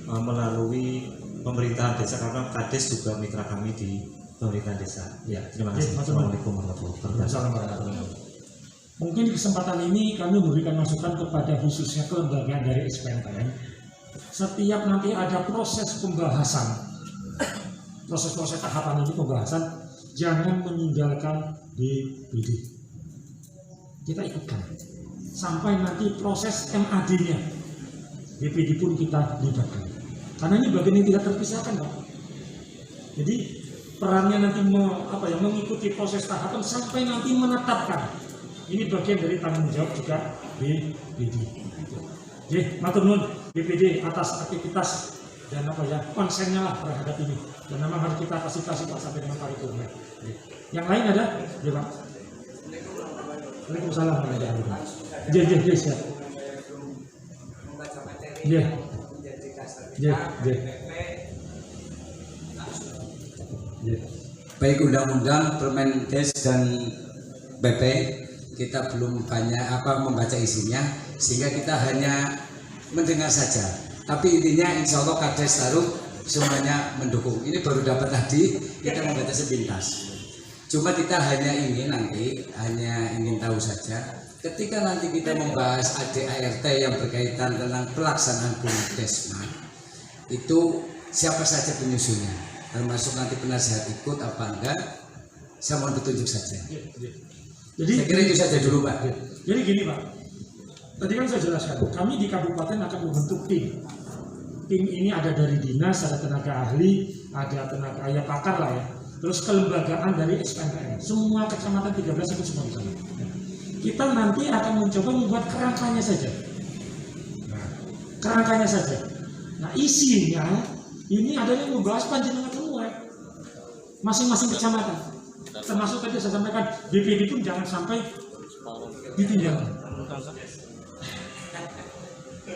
melalui pemerintahan desa karena Kades juga mitra kami di pemerintahan desa. Ya, terima kasih. Assalamualaikum warahmatullahi wabarakatuh. Mungkin di kesempatan ini kami memberikan masukan kepada khususnya kelembagaan dari SPNPM. Setiap nanti ada proses pembahasan, proses tahapan ini pembahasan, jangan meninggalkan DPD. Kita ikutkan sampai nanti proses MAD-nya. BPD pun kita libatkan. Karena ini bagian yang tidak terpisahkan, Pak. Jadi perannya nanti mengikuti proses tahapan sampai nanti menetapkan. Ini bagian dari tanggung jawab juga BPD. Jadi matur nuwun BPD atas aktivitas dan konsennya lah terhadap ini. Dan memang harus kita kasih Pak sampai dengan paripurna. Yang lain ada? Ya Pak. Waalaikumsalam warahmatullahi wabarakatuh. Yes, siap. Baik undang-undang, Permenkes dan BP kita belum banyak membaca isinya, sehingga kita hanya mendengar saja. Tapi intinya insya Allah Kades Taruh semuanya mendukung. Ini baru dapat tadi, kita membaca sepintas. Cuma kita hanya ingin tahu saja, ketika nanti kita membahas ADART yang berkaitan tentang pelaksanaan Bumdesma, itu siapa saja penyusunnya, termasuk nanti penasihat ikut apa enggak, saya mohon petunjuk saja. Jadi saya kira itu saja dulu Pak. Jadi gini Pak, tadi kan saya jelaskan, kami di kabupaten akan membentuk tim. Tim ini ada dari dinas, ada tenaga ahli, ada tenaga pakar lah ya. Terus kelembagaan dari SPMPM, semua kecamatan 13 itu semua di sana. Kita nanti akan mencoba membuat kerangkanya saja. Kerangkanya saja. Nah isinya ini adalah yang membahas panjenengan semua, masing-masing kecamatan. Termasuk tadi saya sampaikan BPD pun jangan sampai ditinggalkan.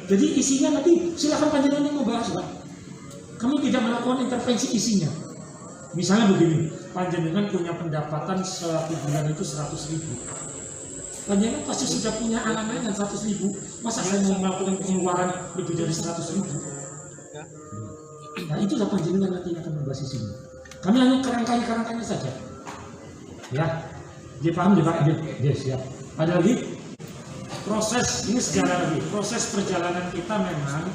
Jadi isinya nanti silakan panjenengan yang membahas Pak. Kami tidak melakukan intervensi isinya. Misalnya begini, panjenengan punya pendapatan satu bulan itu 100.000. Panjenengan pasti sudah punya anak-anak yang 100.000. Masa saya mau melakukan pengeluaran lebih dari 100.000? Nah itulah panjenengan nanti akan membahas isinya. Kami hanya kerangkanya saja. Ya, dia paham, dia Pak? Dia siap. Ada lagi? Proses, ini sejarah lagi. Proses perjalanan kita memang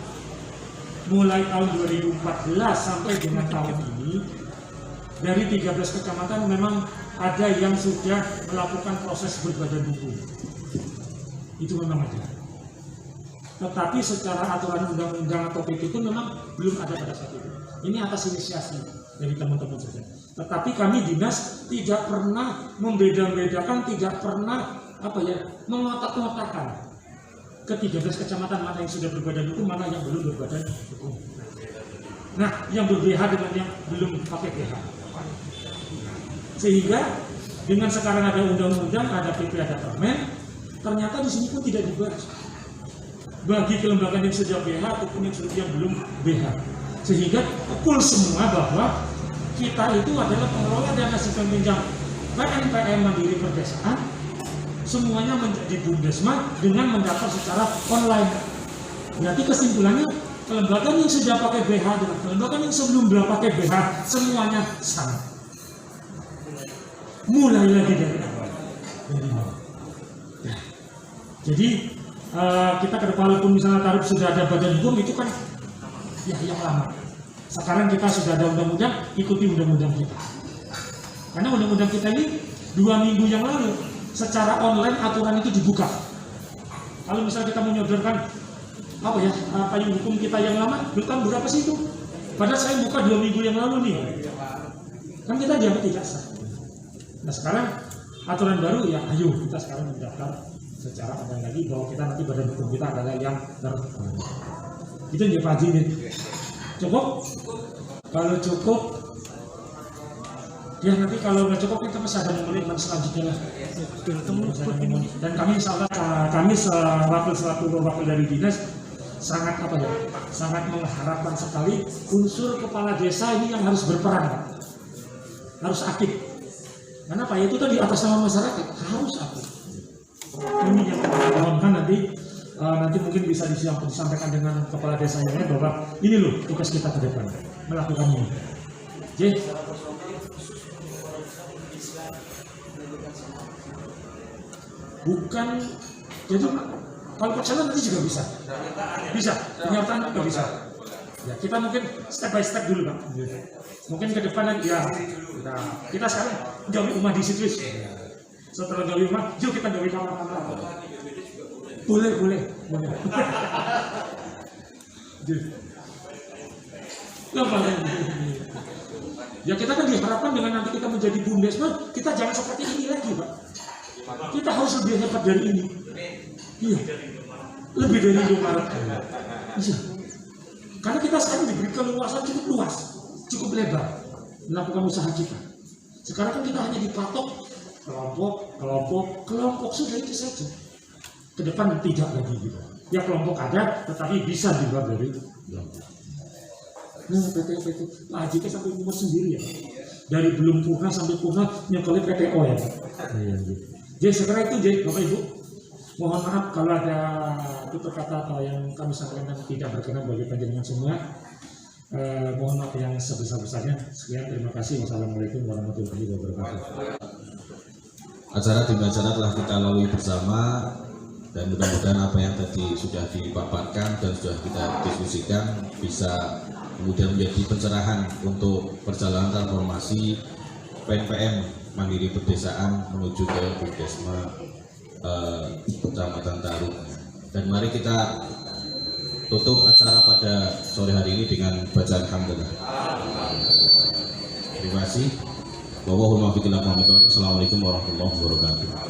mulai tahun 2014 sampai dengan tahun ini, dari 13 kecamatan memang ada yang sudah melakukan proses berbadan hukum. Itu memang ada. Tetapi secara aturan undang-undang atau PP itu memang belum ada pada saat itu. Ini atas inisiasi dari teman-teman saja. Tetapi kami dinas tidak pernah membeda-bedakan, tidak pernah mengotak-ngotakan ke 13 kecamatan mana yang sudah berbadan hukum, mana yang belum berbadan hukum. Nah, yang ber-BH dengan yang belum pakai BH. Sehingga dengan sekarang ada undang-undang, ada PP, ada permen, ternyata di sini pun tidak dibahas bagi kelembagaan yang sudah BH ataupun yang belum BH. Sehingga pukul semua bahwa kita itu adalah pengelola dana simpan pinjam PNPM Mandiri Perdesaan, semuanya menjadi Bumdesma dengan mendaftar secara online. Berarti kesimpulannya kelembagaan yang sudah pakai BH dengan kelembagaan yang sebelum belum pakai BH semuanya sama. Mulai lagi dari awal. Jadi kita ke depan, walaupun misalnya tarif sudah ada badan hukum, itu kan ya yang lama. Sekarang kita sudah ada undang-undang, ikuti undang-undang kita. Karena undang-undang kita ini 2 minggu yang lalu secara online aturan itu dibuka. Kalau misalnya kita menyodorkan payung hukum kita yang lama, belum berapa sih itu? Padahal saya buka 2 minggu yang lalu nih. Kan kita dianggap tidak sah. Nah sekarang aturan baru ya, ayo kita sekarang mendaftar secara online lagi bahwa kita nanti badan hukum kita adalah yang terbaru. Itu yang Pak Haji nih. Cukup? Kalau cukup, ya nanti kalau nggak cukup kita masih ada momen selanjutnya lah. Dan kami insya Allah, kami selaku wakil dari dinas sangat sangat mengharapkan sekali unsur kepala desa ini yang harus berperan, harus aktif. Karena Pak itu tadi atas nama masyarakat harus aktif. Ini yang kita mohonkan nanti mungkin bisa disampaikan dengan kepala desa yang lain bahwa ini loh tugas kita ke depan melakukan ini. Jadi bukan, jadi kalau perjalanan nanti juga bisa penyertaan juga bisa. Ya kita mungkin step by step dulu Pak. Mungkin ke depan lagi ya kita sekarang jauhi rumah di situ. Setelah jauhi rumah, yuk kita jauhi kamar-kamar. Boleh. Ya kita kan diharapkan dengan nanti kita menjadi bumdesmen, kita jangan seperti ini lagi, Pak. Kita harus lebih hebat dari ini. Iya, lebih dari Indomaret. Iya. Karena kita sekarang diberi keluasan cukup luas, cukup lebar melakukan usaha kita. Sekarang kan kita hanya dipatok kelompok sudah itu saja. Ke depan tidak lagi gitu. Ya kelompok ada, tetapi bisa di luar dari kelompok. Nah, PT Pak Haji sampai umur sendiri ya. Dari belum purna sampai purna nyekolin PTO ya. Jadi sekarang itu jadi Bapak Ibu, mohon maaf kalau ada tutur kata atau yang kami sampaikan tidak berkenan bagi panjenengan semua. Mohon maaf yang sebesar-besarnya. Sekian, terima kasih. Wassalamualaikum warahmatullahi wabarakatuh. Acara demi acara telah kita lalui bersama, dan mudah-mudahan apa yang tadi sudah dipaparkan dan sudah kita diskusikan bisa kemudian menjadi pencerahan untuk perjalanan transformasi PNPM Mandiri Pedesaan menuju ke Bumdesme Kecamatan Taruk. Dan mari kita tutup acara pada sore hari ini dengan bacaan hamdalah. Terima kasih. Assalamualaikum warahmatullahi wabarakatuh.